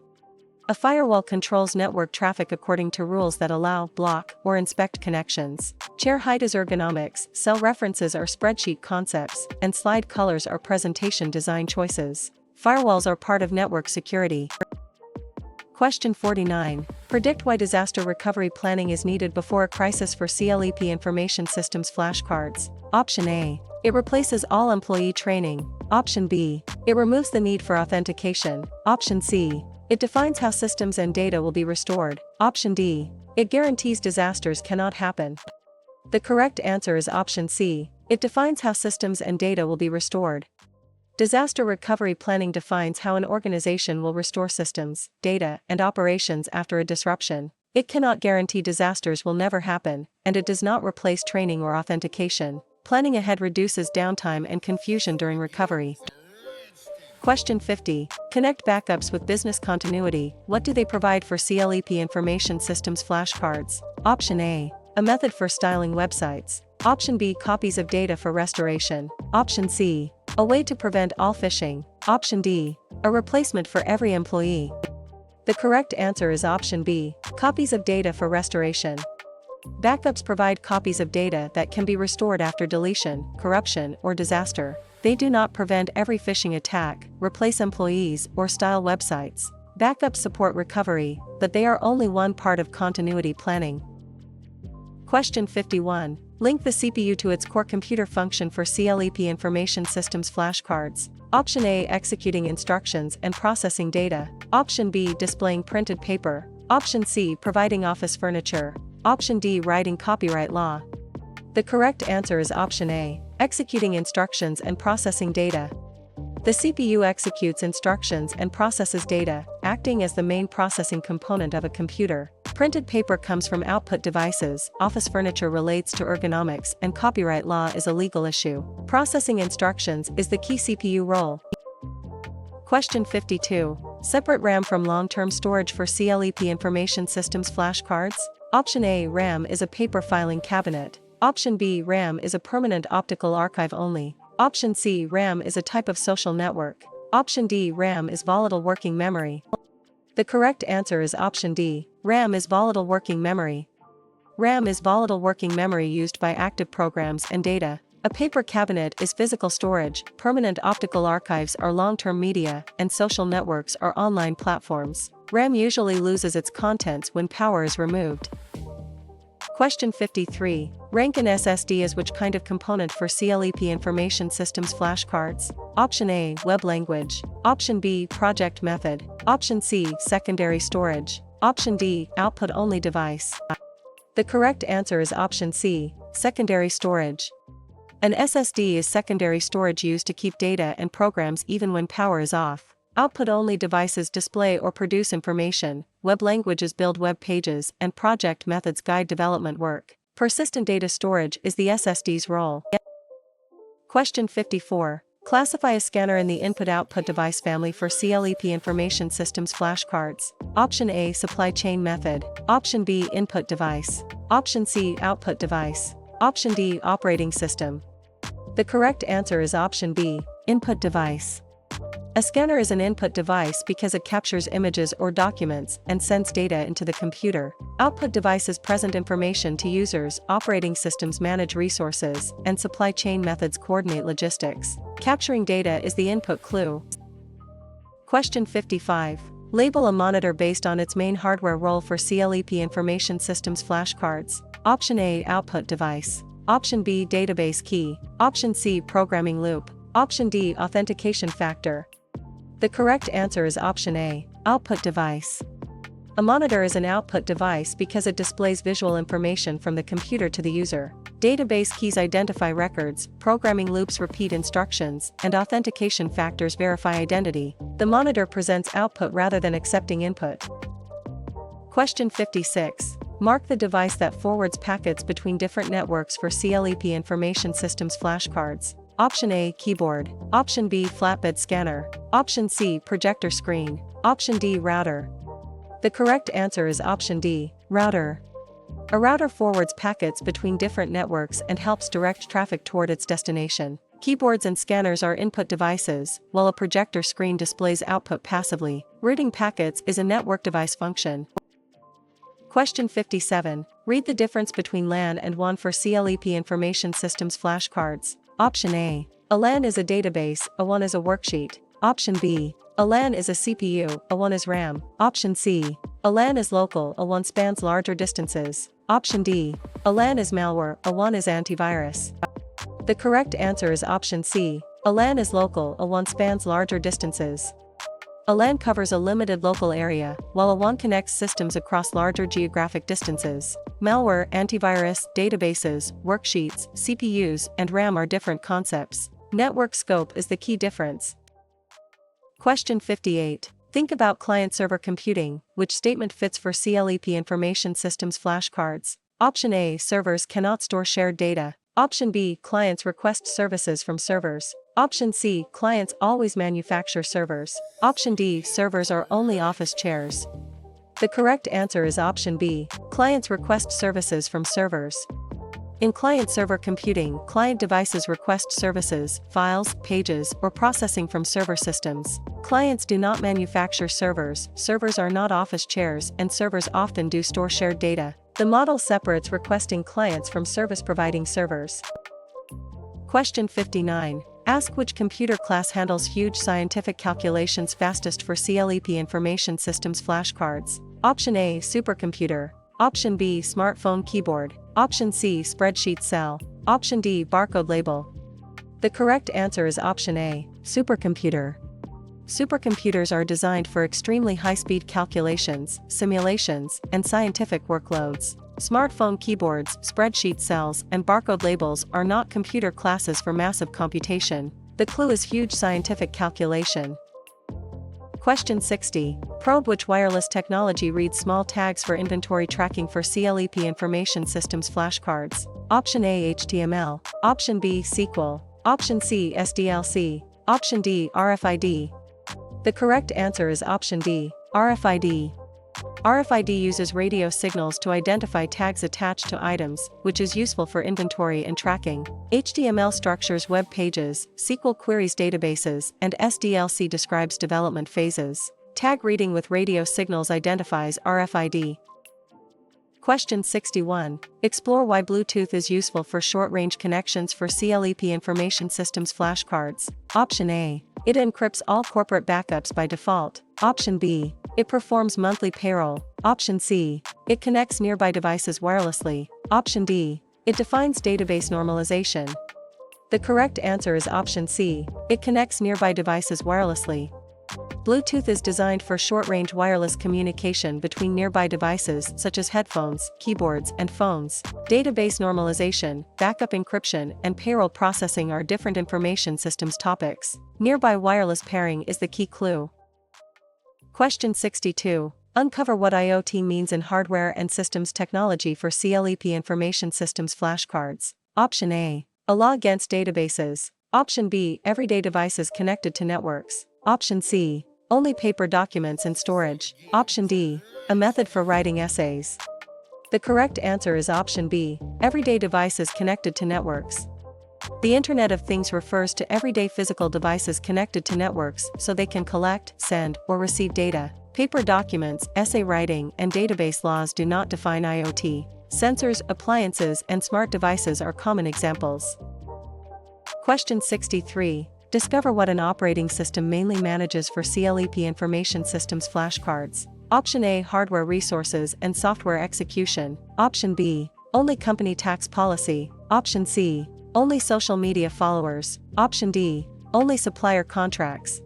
A firewall controls network traffic according to rules that allow, block, or inspect connections. Chair height is ergonomics, cell references are spreadsheet concepts, and slide colors are presentation design choices. Firewalls are part of network security. Question 49. Predict why disaster recovery planning is needed before a crisis for CLEP Information Systems flashcards. Option A. It replaces all employee training. Option B. It removes the need for authentication. Option C. It defines how systems and data will be restored. Option D. It guarantees disasters cannot happen. The correct answer is option C. It defines how systems and data will be restored. Disaster recovery planning defines how an organization will restore systems, data, and operations after a disruption. It cannot guarantee disasters will never happen, and it does not replace training or authentication. Planning ahead reduces downtime and confusion during recovery. Question 50. Connect backups with business continuity. What do they provide for CLEP Information Systems flashcards? Option A. A method for styling websites. Option B. Copies of data for restoration. Option C. A way to prevent all phishing. Option D. A replacement for every employee. The correct answer is option B. Copies of data for restoration. Backups provide copies of data that can be restored after deletion, corruption, or disaster. They do not prevent every phishing attack, replace employees, or style websites. Backups support recovery, but they are only one part of continuity planning. Question 51. Link the CPU to its core computer function for CLEP Information Systems flashcards. Option A. Executing instructions and processing data. Option B. Displaying printed paper. Option C. Providing office furniture. Option D. Writing copyright law. The correct answer is option A. Executing instructions and processing data. The CPU executes instructions and processes data, acting as the main processing component of a computer. Printed paper comes from output devices, office furniture relates to ergonomics, and copyright law is a legal issue. Processing instructions is the key CPU role. Question 52. Separate RAM from long-term storage for CLEP Information Systems flashcards. Option A. RAM is a paper filing cabinet. Option B. RAM is a permanent optical archive only. Option C. RAM is a type of social network. Option D. RAM is volatile working memory. The correct answer is option D. RAM is volatile working memory. RAM is volatile working memory used by active programs and data. A paper cabinet is physical storage, permanent optical archives are long-term media, and social networks are online platforms. RAM usually loses its contents when power is removed. Question 53. Rank an SSD as which kind of component for CLEP Information Systems flashcards? Option A, web language. Option B, project method. Option C, secondary storage. Option D, output-only device. The correct answer is option C, secondary storage. An SSD is secondary storage used to keep data and programs even when power is off. Output-only devices display or produce information, web languages build web pages, and project methods guide development work. Persistent data storage is the SSD's role. Question 54. Classify a scanner in the input-output device family for CLEP Information Systems flashcards. Option A, supply chain method. Option B, input device. Option C, output device. Option D, operating system. The correct answer is option B, input device. A scanner is an input device because it captures images or documents and sends data into the computer. Output devices present information to users, operating systems manage resources, and supply chain methods coordinate logistics. Capturing data is the input clue. Question 55. Label a monitor based on its main hardware role for CLEP Information Systems flashcards. Option A, output device. Option B, database key. Option C, programming loop. Option D, authentication factor. The correct answer is option A, output device. A monitor is an output device because it displays visual information from the computer to the user. Database keys identify records, programming loops repeat instructions, and authentication factors verify identity. The monitor presents output rather than accepting input. Question 56. Mark the device that forwards packets between different networks for CLEP Information Systems flashcards. Option A, keyboard. Option B, flatbed scanner. Option C, projector screen. Option D, router. The correct answer is option D, router. A router forwards packets between different networks and helps direct traffic toward its destination. Keyboards and scanners are input devices, while a projector screen displays output passively. Routing packets is a network device function. Question 57. Read the difference between LAN and WAN for CLEP Information Systems flashcards. Option A. A LAN is a database, a WAN is a worksheet. Option B. A LAN is a CPU, a WAN is RAM. Option C. A LAN is local, a WAN spans larger distances. Option D. A LAN is malware, a WAN is antivirus. The correct answer is option C. A LAN is local, a WAN spans larger distances. A LAN covers a limited local area, while a WAN connects systems across larger geographic distances. Malware, antivirus, databases, worksheets, CPUs, and RAM are different concepts. Network scope is the key difference. Question 58. Think about client-server computing. Which statement fits for CLEP Information Systems flashcards? Option A, servers cannot store shared data. Option B, clients request services from servers. Option C, clients always manufacture servers. Option D, servers are only office chairs. The correct answer is option B, clients request services from servers. In client-server computing, client devices request services, files, pages, or processing from server systems. Clients do not manufacture servers, servers are not office chairs, and servers often do store shared data. The model separates requesting clients from service-providing servers. Question 59. Ask which computer class handles huge scientific calculations fastest for CLEP Information Systems flashcards. Option A, supercomputer. Option B, smartphone keyboard. Option C, spreadsheet cell. Option D, barcode label. The correct answer is option A, supercomputer. Supercomputers are designed for extremely high-speed calculations, simulations, and scientific workloads. Smartphone keyboards, spreadsheet cells, and barcode labels are not computer classes for massive computation. The clue is huge scientific calculation. Question 60. Probe which wireless technology reads small tags for inventory tracking for CLEP Information Systems flashcards. Option A, HTML. Option B, SQL. Option C, SDLC. Option D, RFID. The correct answer is option D, RFID. RFID uses radio signals to identify tags attached to items, which is useful for inventory and tracking. HTML structures web pages, SQL queries databases, and SDLC describes development phases. Tag reading with radio signals identifies RFID. Question 61. Explore why Bluetooth is useful for short-range connections for CLEP Information Systems flashcards. Option A. It encrypts all corporate backups by default. Option B. It performs monthly payroll. Option C. It connects nearby devices wirelessly. Option D. It defines database normalization. The correct answer is option C. It connects nearby devices wirelessly. Bluetooth is designed for short-range wireless communication between nearby devices such as headphones, keyboards, and phones. Database normalization, backup encryption, and payroll processing are different information systems topics. Nearby wireless pairing is the key clue. Question 62. Uncover what IoT means in hardware and systems technology for CLEP Information Systems flashcards. Option A. A law against databases. Option B. Everyday devices connected to networks. Option C. Only paper documents in storage. Option D. A method for writing essays. The correct answer is option B. Everyday devices connected to networks. The Internet of Things refers to everyday physical devices connected to networks so they can collect, send, or receive data. Paper documents, essay writing, and database laws do not define IoT. Sensors, appliances, and smart devices are common examples. Question 63. Discover what an operating system mainly manages for CLEP Information Systems flashcards. Option A. Hardware resources and software execution. Option B. Only company tax policy. Option C. Only social media followers. Option D. Only supplier contracts.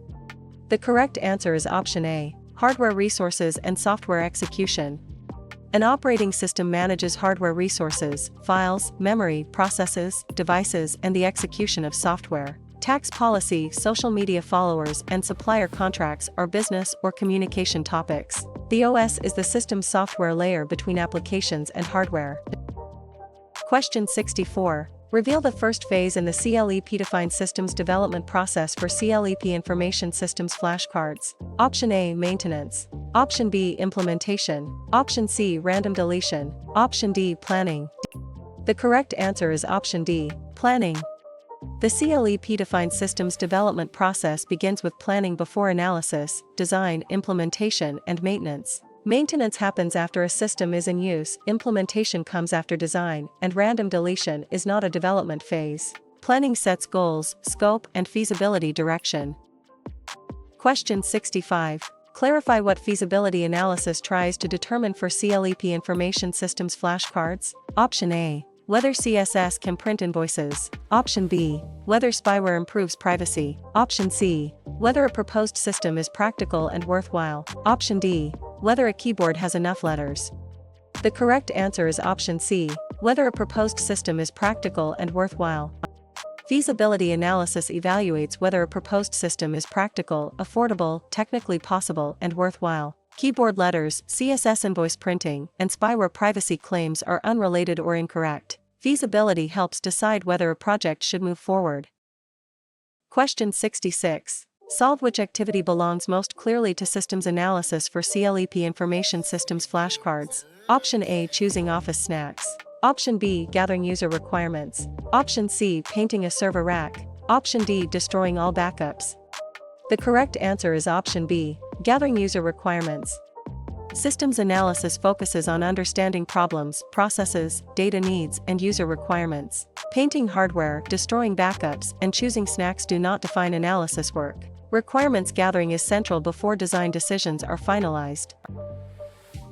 The correct answer is option A. Hardware resources and software execution. An operating system manages hardware resources, files, memory, processes, devices, and the execution of software. Tax policy, social media followers, and supplier contracts are business or communication topics. The OS is the system's software layer between applications and hardware. Question 64. Reveal the first phase in the CLEP-defined systems development process for CLEP Information Systems flashcards. Option A. Maintenance. Option B. Implementation. Option C. Random deletion. Option D. Planning. The correct answer is option D. Planning. The CLEP-defined systems development process begins with planning before analysis, design, implementation, and maintenance. Maintenance happens after a system is in use, implementation comes after design, and random deletion is not a development phase. Planning sets goals, scope, and feasibility direction. Question 65. Clarify what feasibility analysis tries to determine for CLEP Information Systems flashcards. Option A. Whether CSS can print invoices. Option B. Whether spyware improves privacy. Option C. Whether a proposed system is practical and worthwhile. Option D. Whether a keyboard has enough letters. The correct answer is option C. Whether a proposed system is practical and worthwhile. Feasibility analysis evaluates whether a proposed system is practical, affordable, technically possible, and worthwhile. Keyboard letters, CSS invoice printing, and spyware privacy claims are unrelated or incorrect. Feasibility helps decide whether a project should move forward. Question 66. Solve which activity belongs most clearly to systems analysis for CLEP Information Systems flashcards. Option A. Choosing office snacks. Option B. Gathering user requirements. Option C. Painting a server rack. Option D. Destroying all backups. The correct answer is option B. Gathering user requirements. Systems analysis focuses on understanding problems, processes, data needs, and user requirements. Painting hardware, destroying backups, and choosing snacks do not define analysis work. Requirements gathering is central before design decisions are finalized.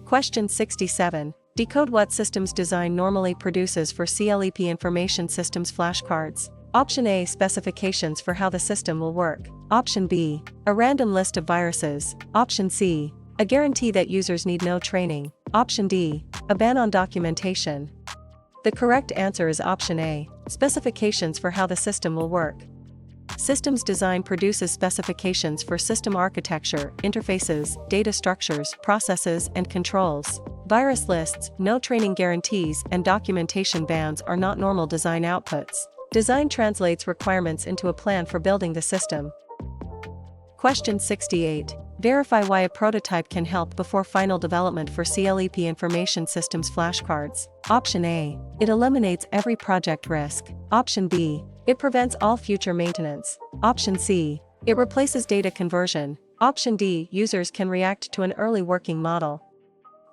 Question 67. Decode what systems design normally produces for CLEP Information Systems flashcards. Option A. Specifications for how the system will work. Option B. A random list of viruses. Option C. A guarantee that users need no training. Option D. A ban on documentation. The correct answer is option A. Specifications for how the system will work. Systems design produces specifications for system architecture, interfaces, data structures, processes, and controls. Virus lists, no training guarantees, and documentation bans are not normal design outputs. Design translates requirements into a plan for building the system. Question 68. Verify why a prototype can help before final development for CLEP Information Systems flashcards. Option A. It eliminates every project risk. Option B. It prevents all future maintenance. Option C. It replaces data conversion. Option D. Users can react to an early working model.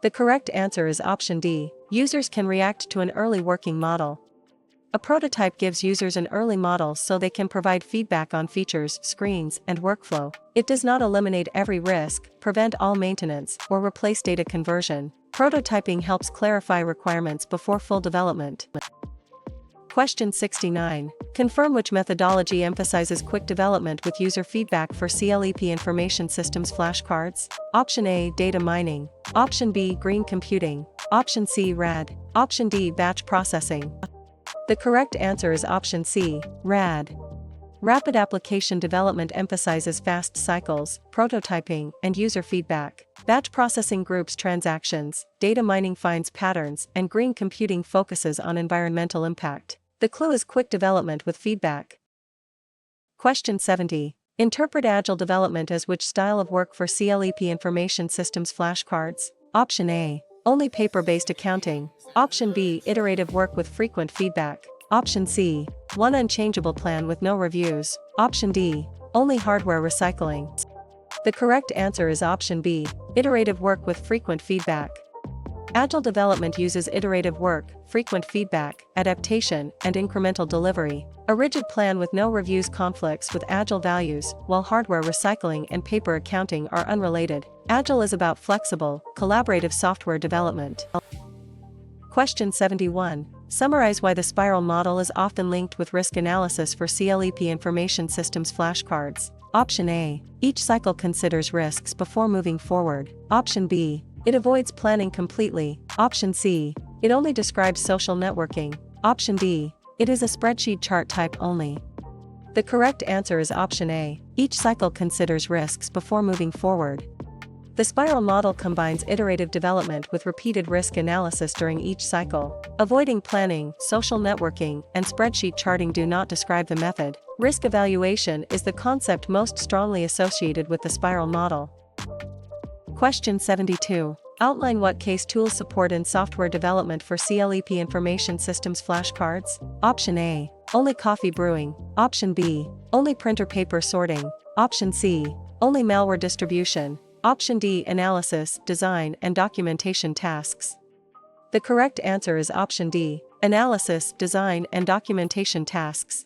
The correct answer is option D. Users can react to an early working model. A prototype gives users an early model so they can provide feedback on features, screens, and workflow. It does not eliminate every risk, prevent all maintenance, or replace data conversion. Prototyping helps clarify requirements before full development. Question 69. Confirm which methodology emphasizes quick development with user feedback for CLEP Information Systems flashcards. Option A, data mining. Option B, green computing. Option C, RAD. Option D, batch processing. The correct answer is option C, RAD. Rapid application development emphasizes fast cycles, prototyping, and user feedback. Batch processing groups transactions, data mining finds patterns, and green computing focuses on environmental impact. The clue is quick development with feedback. Question 70. Interpret agile development as which style of work for CLEP Information Systems flashcards? Option A, only paper-based accounting. Option B, iterative work with frequent feedback. Option C, one unchangeable plan with no reviews. Option D, only hardware recycling. The correct answer is option B, iterative work with frequent feedback. Agile development uses iterative work, frequent feedback, adaptation, and incremental delivery. A rigid plan with no reviews conflicts with agile values, while hardware recycling and paper accounting are unrelated. Agile is about flexible, collaborative software development. Question 71. Summarize why the spiral model is often linked with risk analysis for CLEP Information Systems flashcards. Option A, each cycle considers risks before moving forward. Option B, it avoids planning completely. Option C, it only describes social networking. Option D, it is a spreadsheet chart type only. The correct answer is option A, each cycle considers risks before moving forward. The spiral model combines iterative development with repeated risk analysis during each cycle. Avoiding planning, social networking, and spreadsheet charting do not describe the method. Risk evaluation is the concept most strongly associated with the spiral model. Question 72. Outline what case tools support in software development for CLEP Information Systems flashcards. Option A, only coffee brewing. Option B, only printer paper sorting. Option C, only malware distribution. Option D, analysis, design, and documentation tasks. The correct answer is option D, analysis, design, and documentation tasks.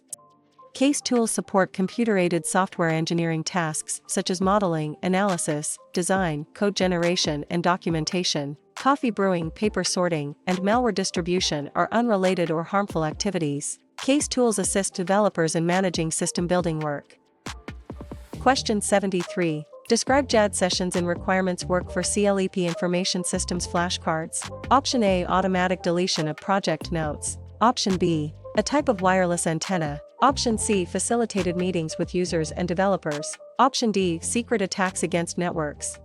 Case tools support computer-aided software engineering tasks such as modeling, analysis, design, code generation, and documentation. Coffee brewing, paper sorting, and malware distribution are unrelated or harmful activities. Case tools assist developers in managing system building work. Question 73. Describe JAD sessions in requirements work for CLEP Information Systems flashcards. Option A, automatic deletion of project notes. Option B, a type of wireless antenna. Option C, facilitated meetings with users and developers. Option D, secret attacks against networks.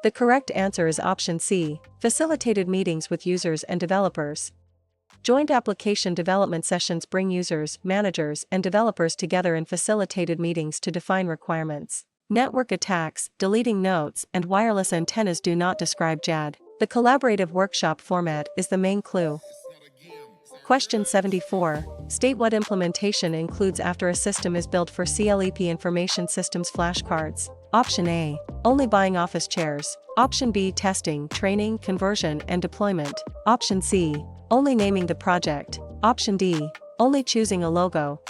The correct answer is option C, facilitated meetings with users and developers. Joint application development sessions bring users, managers, and developers together in facilitated meetings to define requirements. Network attacks, deleting notes, and wireless antennas do not describe JAD. The collaborative workshop format is the main clue. Question 74. State what implementation includes after a system is built for CLEP Information Systems flashcards. Option A, only buying office chairs. Option B, testing, training, conversion, and deployment. Option C, only naming the project. Option D, only choosing a logo.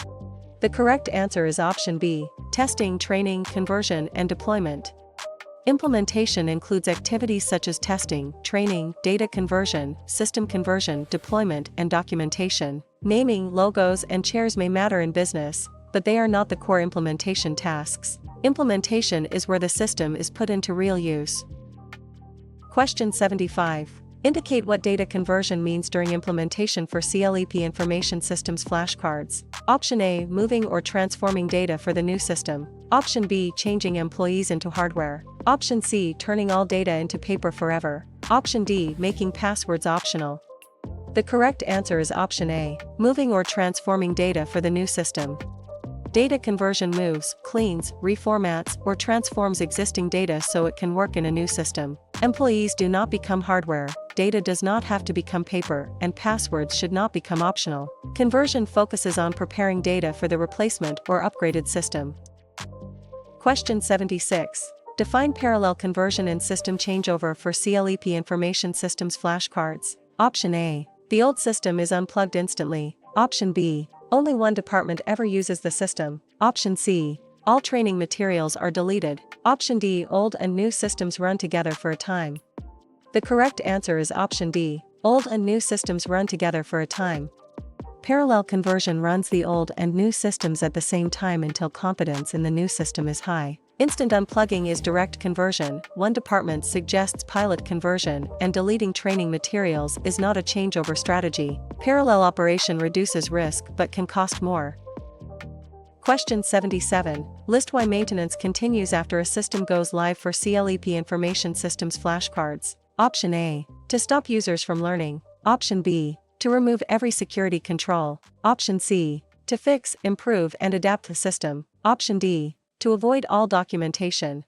The correct answer is option B, testing, training, conversion, and deployment. Implementation includes activities such as testing, training, data conversion, system conversion, deployment, and documentation. Naming, logos, and chairs may matter in business, but they are not the core implementation tasks. Implementation is where the system is put into real use. Question 75. Indicate what data conversion means during implementation for CLEP Information Systems flashcards. Option A, moving or transforming data for the new system. Option B, changing employees into hardware. Option C, turning all data into paper forever. Option D, making passwords optional. The correct answer is option A, moving or transforming data for the new system. Data conversion moves, cleans, reformats, or transforms existing data so it can work in a new system. Employees do not become hardware, data does not have to become paper, and passwords should not become optional. Conversion focuses on preparing data for the replacement or upgraded system. Question 76. Define parallel conversion and system changeover for CLEP Information Systems flashcards. Option A, the old system is unplugged instantly. Option B, only one department ever uses the system. Option C, all training materials are deleted. Option D, old and new systems run together for a time. The correct answer is option D, old and new systems run together for a time. Parallel conversion runs the old and new systems at the same time until confidence in the new system is high. Instant unplugging is direct conversion. One department suggests pilot conversion, and deleting training materials is not a changeover strategy. Parallel operation reduces risk but can cost more. Question 77. List why maintenance continues after a system goes live for CLEP Information Systems flashcards. Option A, to stop users from learning. Option B, to remove every security control. Option C, to fix, improve and adapt the system. Option D, to avoid all documentation.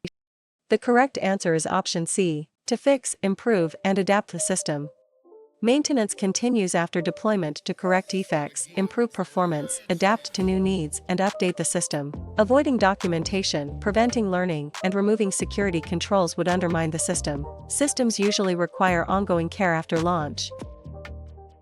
The correct answer is option C, to fix, improve and adapt the system. Maintenance continues after deployment to correct defects, improve performance, adapt to new needs and update the system. Avoiding documentation, preventing learning, and removing security controls would undermine the system. Systems usually require ongoing care after launch.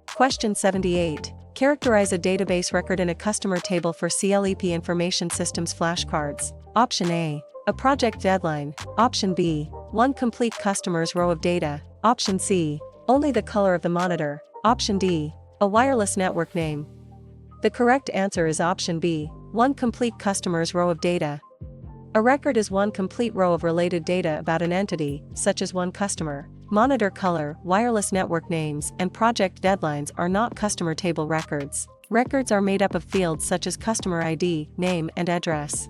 Question 78. Characterize a database record in a customer table for CLEP Information Systems flashcards. Option A, a project deadline. Option B, one complete customer's row of data. Option C, only the color of the monitor. Option D, a wireless network name. The correct answer is option B, one complete customer's row of data. A record is one complete row of related data about an entity, such as one customer. Monitor color, wireless network names, and project deadlines are not customer table records. Records are made up of fields such as customer ID, name, and address.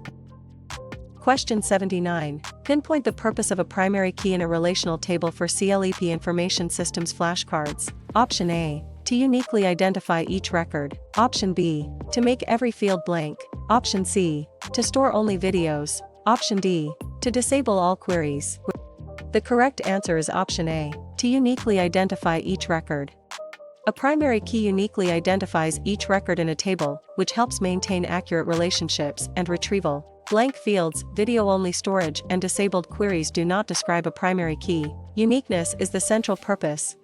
Question 79. Pinpoint the purpose of a primary key in a relational table for CLEP Information Systems flashcards. Option A, to uniquely identify each record. Option B, to make every field blank. Option C, to store only videos. Option D, to disable all queries. The correct answer is option A, to uniquely identify each record. A primary key uniquely identifies each record in a table, which helps maintain accurate relationships and retrieval. Blank fields, video-only storage, and disabled queries do not describe a primary key. Uniqueness is the central purpose.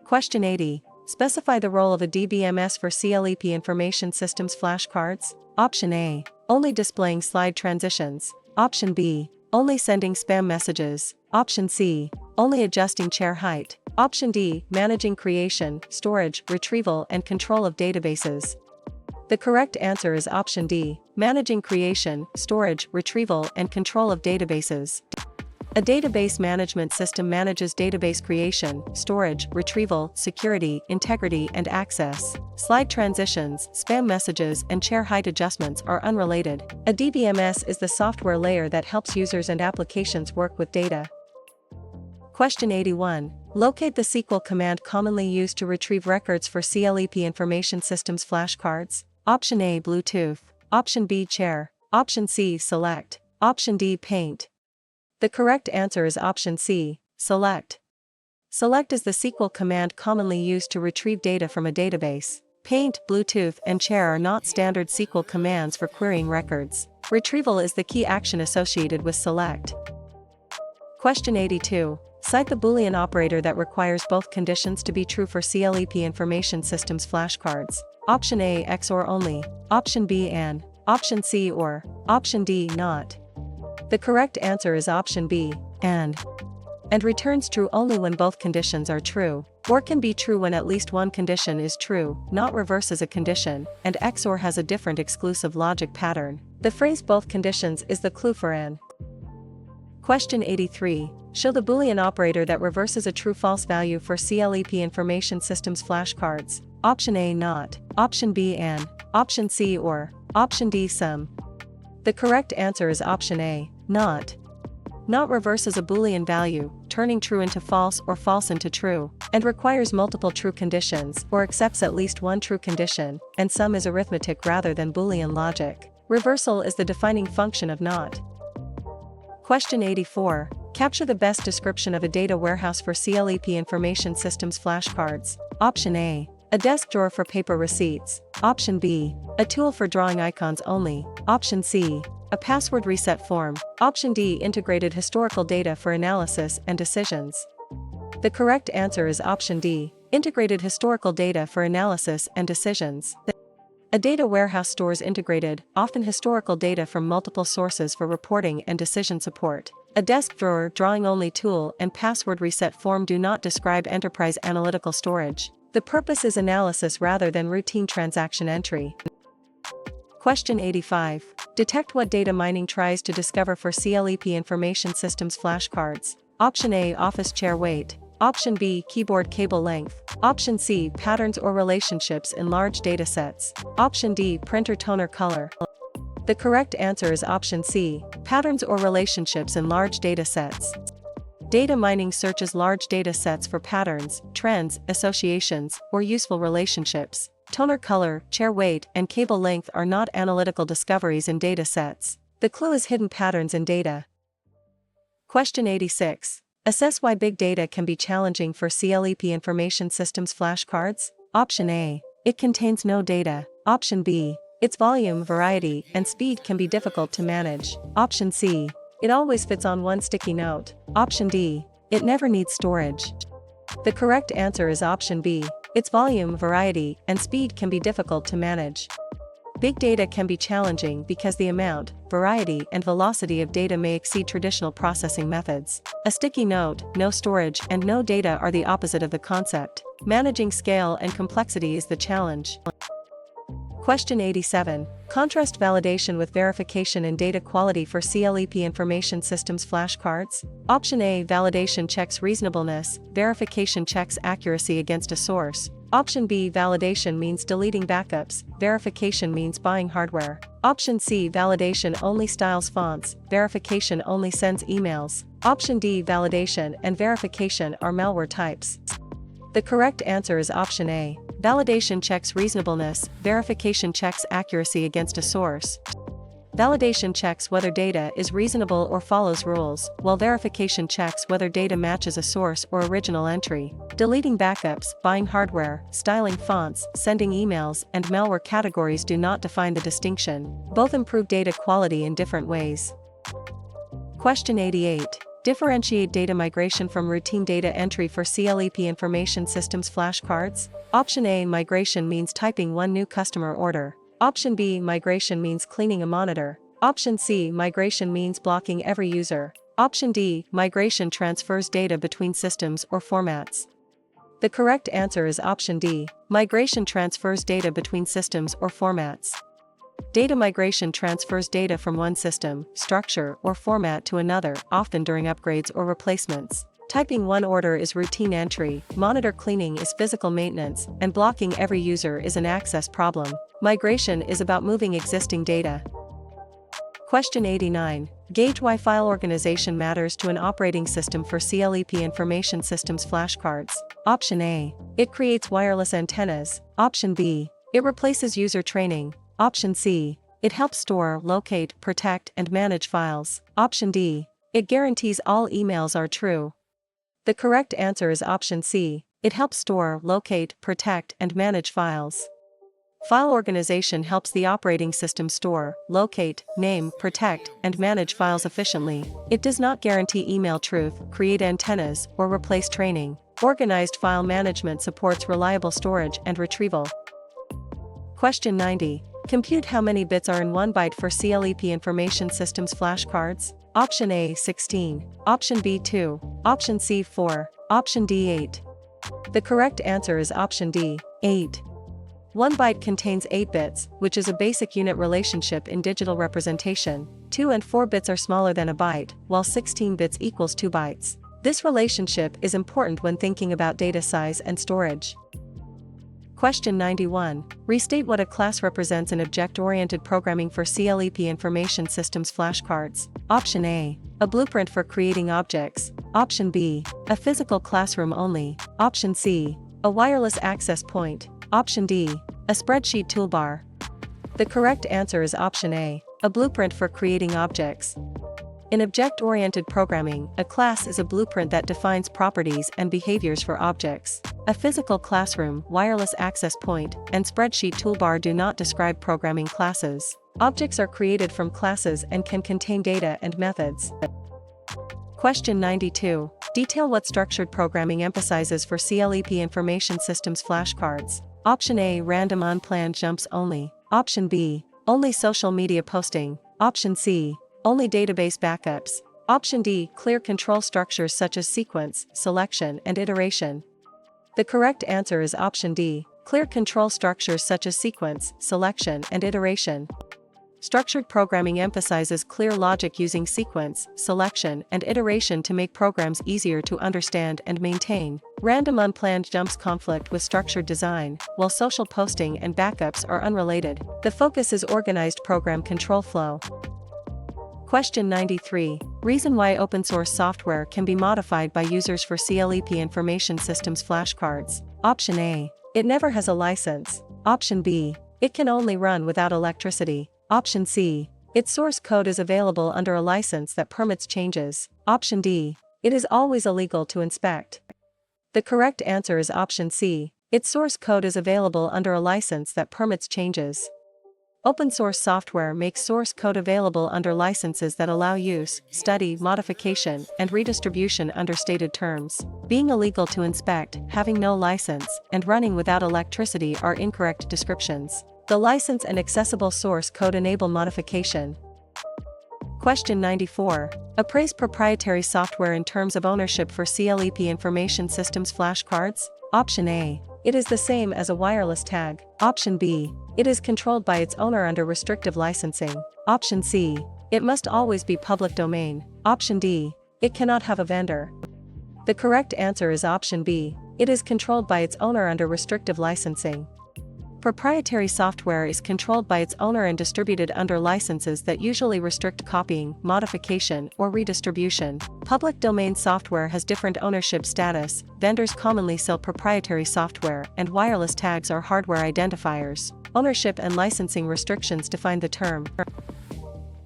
Question 80. Specify the role of a DBMS for CLEP Information Systems flashcards. Option A, only displaying slide transitions. Option B, only sending spam messages. Option C, only adjusting chair height. Option D, managing creation, storage, retrieval, and control of databases. The correct answer is option D, managing creation, storage, retrieval, and control of databases. A database management system manages database creation, storage, retrieval, security, integrity, and access. Slide transitions, spam messages, and chair height adjustments are unrelated. A DBMS is the software layer that helps users and applications work with data. Question 81. Locate the SQL command commonly used to retrieve records for CLEP Information Systems flashcards. Option A, Bluetooth. Option B, chair. Option C, select. Option D, paint. The correct answer is option C, select. Select is the SQL command commonly used to retrieve data from a database. Paint, Bluetooth, and chair are not standard SQL commands for querying records. Retrieval is the key action associated with select. Question 82. Cite the Boolean operator that requires both conditions to be true for CLEP Information Systems flashcards. Option A, XOR only. Option B, AND. Option C, OR. Option D, NOT. The correct answer is option B, and returns true only when both conditions are true. OR can be true when at least one condition is true, not reverses a condition, and XOR has a different exclusive logic pattern. The phrase both conditions is the clue for AND. Question 83. Show the Boolean operator that reverses a true-false value for CLEP Information Systems flashcards. Option A, NOT. Option B, AND. Option C, OR. Option D, SUM. The correct answer is option A, NOT. NOT reverses a Boolean value, turning true into false or false into true, and requires multiple true conditions or accepts at least one true condition, and SUM is arithmetic rather than Boolean logic. Reversal is the defining function of NOT. Question 84. Capture the best description of a data warehouse for CLEP Information Systems flashcards. Option A, a desk drawer for paper receipts. Option B, a tool for drawing icons only. Option C, a password reset form. Option D, integrated historical data for analysis and decisions. The correct answer is option D, Integrated historical data for analysis and decisions. A data warehouse stores integrated, often historical data from multiple sources for reporting and decision support. A desk drawer, drawing-only tool, and password reset form do not describe enterprise analytical storage. The purpose is analysis rather than routine transaction entry. Question 85. Detect what data mining tries to discover for CLEP Information Systems flashcards. Option A, office chair weight. Option B, keyboard cable length. Option C, patterns or relationships in large datasets. Option D, printer toner color. The correct answer is option C, patterns or relationships in large datasets. Data mining searches large datasets for patterns, trends, associations, or useful relationships. Toner color, chair weight, and cable length are not analytical discoveries in datasets. The clue is hidden patterns in data. Question 86. Assess why big data can be challenging for CLEP Information Systems flashcards. Option A. It contains no data. Option B. Its volume, variety, and speed can be difficult to manage. Option C. It always fits on one sticky note. Option D. It never needs storage. The correct answer is option B. Its volume, variety, and speed can be difficult to manage. Big data can be challenging because the amount, variety, and velocity of data may exceed traditional processing methods. A sticky note, no storage, and no data are the opposite of the concept. Managing scale and complexity is the challenge. Question 87. Contrast validation with verification in data quality for CLEP Information Systems flashcards. Option A, validation checks reasonableness, verification checks accuracy against a source. Option B, validation means deleting backups, verification means buying hardware. Option C, validation only styles fonts, verification only sends emails. Option D, validation and verification are malware types. The correct answer is option A. Validation checks reasonableness, verification checks accuracy against a source. Validation checks whether data is reasonable or follows rules, while verification checks whether data matches a source or original entry. Deleting backups, buying hardware, styling fonts, sending emails, and malware categories do not define the distinction. Both improve data quality in different ways. Question 88. Differentiate data migration from routine data entry for CLEP Information Systems flashcards. Option A, migration means typing one new customer order. Option B, migration means cleaning a monitor. Option C, migration means blocking every user. Option D, migration transfers data between systems or formats. The correct answer is option D, migration transfers data between systems or formats. Data migration transfers data from one system, structure, or format to another, often during upgrades or replacements. Typing one order is routine entry, monitor cleaning is physical maintenance, and blocking every user is an access problem. Migration is about moving existing data. Question 89. Gauge why file organization matters to an operating system for CLEP Information Systems flashcards. Option A. It creates wireless antennas. Option B. It replaces user training. Option C. It helps store, locate, protect, and manage files. Option D. It guarantees all emails are true. The correct answer is option C. It helps store, locate, protect, and manage files. File organization helps the operating system store, locate, name, protect, and manage files efficiently. It does not guarantee email truth, create antennas, or replace training. Organized file management supports reliable storage and retrieval. Question 90. Compute how many bits are in 1 byte for CLEP Information Systems flashcards. Option A, 16. Option B, 2. Option C, 4. Option D, 8. The correct answer is option D, 8. 1 byte contains 8 bits, which is a basic unit relationship in digital representation. 2 and 4 bits are smaller than a byte, while 16 bits equals 2 bytes. This relationship is important when thinking about data size and storage. Question 91. Restate what a class represents in object-oriented programming for CLEP Information Systems flashcards. Option A. A blueprint for creating objects. Option B. A physical classroom only. Option C. A wireless access point. Option D. A spreadsheet toolbar. The correct answer is option A. A blueprint for creating objects. In object-oriented programming, a class is a blueprint that defines properties and behaviors for objects. A physical classroom, wireless access point, and spreadsheet toolbar do not describe programming classes. Objects are created from classes and can contain data and methods. Question 92. Detail what structured programming emphasizes for CLEP Information Systems flashcards. Option A, random unplanned jumps only. Option B, only social media posting. Option C, only database backups. Option D, clear control structures such as sequence, selection, and iteration. The correct answer is option D, clear control structures such as sequence, selection, and iteration. Structured programming emphasizes clear logic using sequence, selection, and iteration to make programs easier to understand and maintain. Random unplanned jumps conflict with structured design, while social posting and backups are unrelated. The focus is organized program control flow. Question 93. Reason why open source software can be modified by users for CLEP Information Systems flashcards. Option A, it never has a license. Option B, it can only run without electricity. Option C, its source code is available under a license that permits changes. Option D, it is always illegal to inspect. The correct answer is option C, its source code is available under a license that permits changes. Open source software makes source code available under licenses that allow use, study, modification, and redistribution under stated terms. Being illegal to inspect, having no license, and running without electricity are incorrect descriptions. The license and accessible source code enable modification. Question 94. Appraise proprietary software in terms of ownership for CLEP Information Systems flashcards. Option A, it is the same as a wireless tag. Option B, it is controlled by its owner under restrictive licensing. Option C, it must always be public domain. Option D, it cannot have a vendor. The correct answer is option B, it is controlled by its owner under restrictive licensing. Proprietary software is controlled by its owner and distributed under licenses that usually restrict copying, modification, or redistribution. Public domain software has different ownership status. Vendors commonly sell proprietary software, and wireless tags are hardware identifiers. Ownership and licensing restrictions define the term.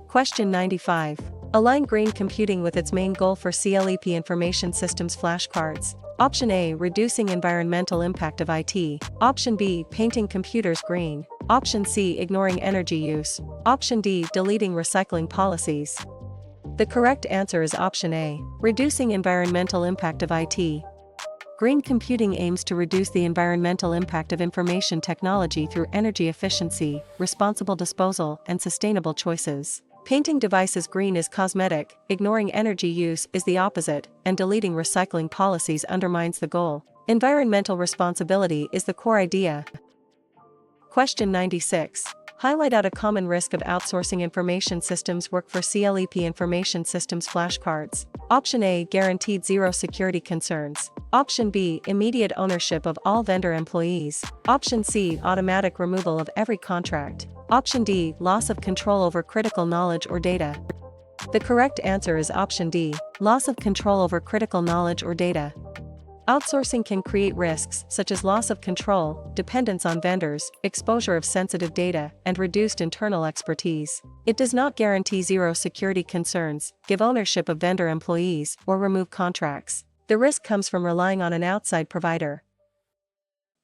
Question 95. Align green computing with its main goal for CLEP Information Systems flashcards. Option A, reducing environmental impact of IT. Option B, painting computers green. Option C, ignoring energy use. Option D, deleting recycling policies. The correct answer is option A, reducing environmental impact of IT. Green computing aims to reduce the environmental impact of information technology through energy efficiency, responsible disposal, and sustainable choices. Painting devices green is cosmetic, ignoring energy use is the opposite, and deleting recycling policies undermines the goal. Environmental responsibility is the core idea. Question 96. Highlight out a common risk of outsourcing information systems work for CLEP Information Systems flashcards. Option A, guaranteed zero security concerns. Option B, immediate ownership of all vendor employees. Option C, automatic removal of every contract. Option D, loss of control over critical knowledge or data. The correct answer is option D, loss of control over critical knowledge or data. Outsourcing can create risks such as loss of control, dependence on vendors, exposure of sensitive data, and reduced internal expertise. It does not guarantee zero security concerns, give ownership of vendor employees, or remove contracts. The risk comes from relying on an outside provider.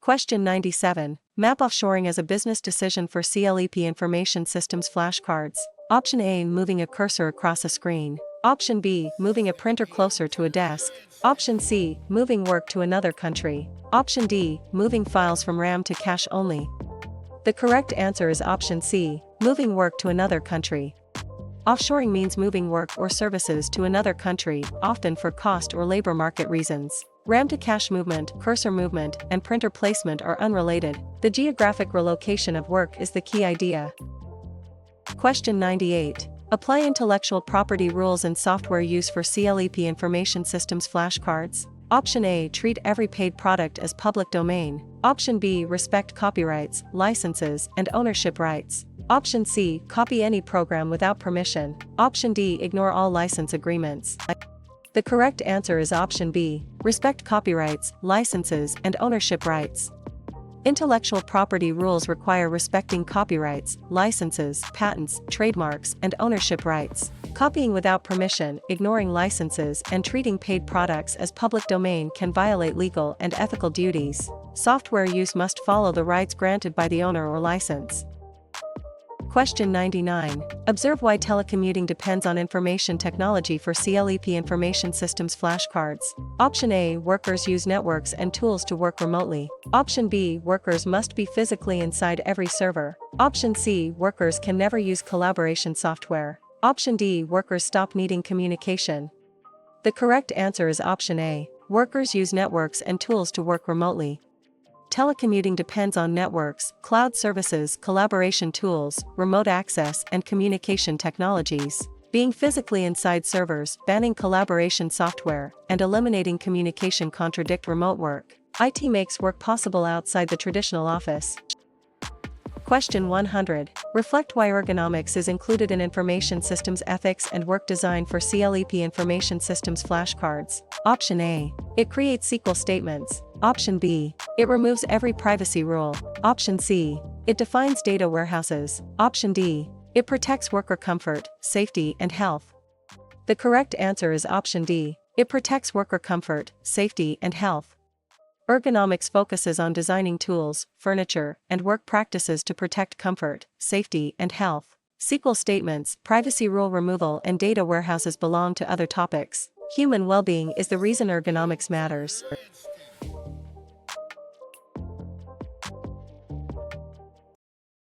Question 97. Map offshoring as a business decision for CLEP Information Systems flashcards. Option A, moving a cursor across a screen. Option B, moving a printer closer to a desk. Option C, moving work to another country. Option D, moving files from RAM to cache only. The correct answer is option C, moving work to another country. Offshoring means moving work or services to another country, often for cost or labor market reasons. RAM to cache movement, cursor movement, and printer placement are unrelated. The geographic relocation of work is the key idea. Question 98. Apply intellectual property rules in software use for CLEP Information Systems flashcards. Option A, treat every paid product as public domain. Option B, respect copyrights, licenses, and ownership rights. Option C, copy any program without permission. Option D, ignore all license agreements. The correct answer is option B, respect copyrights, licenses, and ownership rights. Intellectual property rules require respecting copyrights, licenses, patents, trademarks, and ownership rights. Copying without permission, ignoring licenses, and treating paid products as public domain can violate legal and ethical duties. Software use must follow the rights granted by the owner or license. Question 99. Observe why telecommuting depends on information technology for CLEP Information Systems flashcards. Option A. Workers use networks and tools to work remotely. Option B. Workers must be physically inside every server. Option C. Workers can never use collaboration software. Option D. Workers stop needing communication. The correct answer is option A. Workers use networks and tools to work remotely. Telecommuting depends on networks, cloud services, collaboration tools, remote access, and communication technologies. Being physically inside servers, banning collaboration software, and eliminating communication contradict remote work. IT makes work possible outside the traditional office. Question 100. Reflect why ergonomics is included in information systems ethics and work design for CLEP Information Systems flashcards. Option A. It creates SQL statements. Option B. It removes every privacy rule. Option C. It defines data warehouses. Option D. It protects worker comfort, safety, and health. The correct answer is option D. It protects worker comfort, safety, and health. Ergonomics focuses on designing tools, furniture, and work practices to protect comfort, safety, and health. SQL statements, privacy rule removal, and data warehouses belong to other topics. Human well-being is the reason ergonomics matters.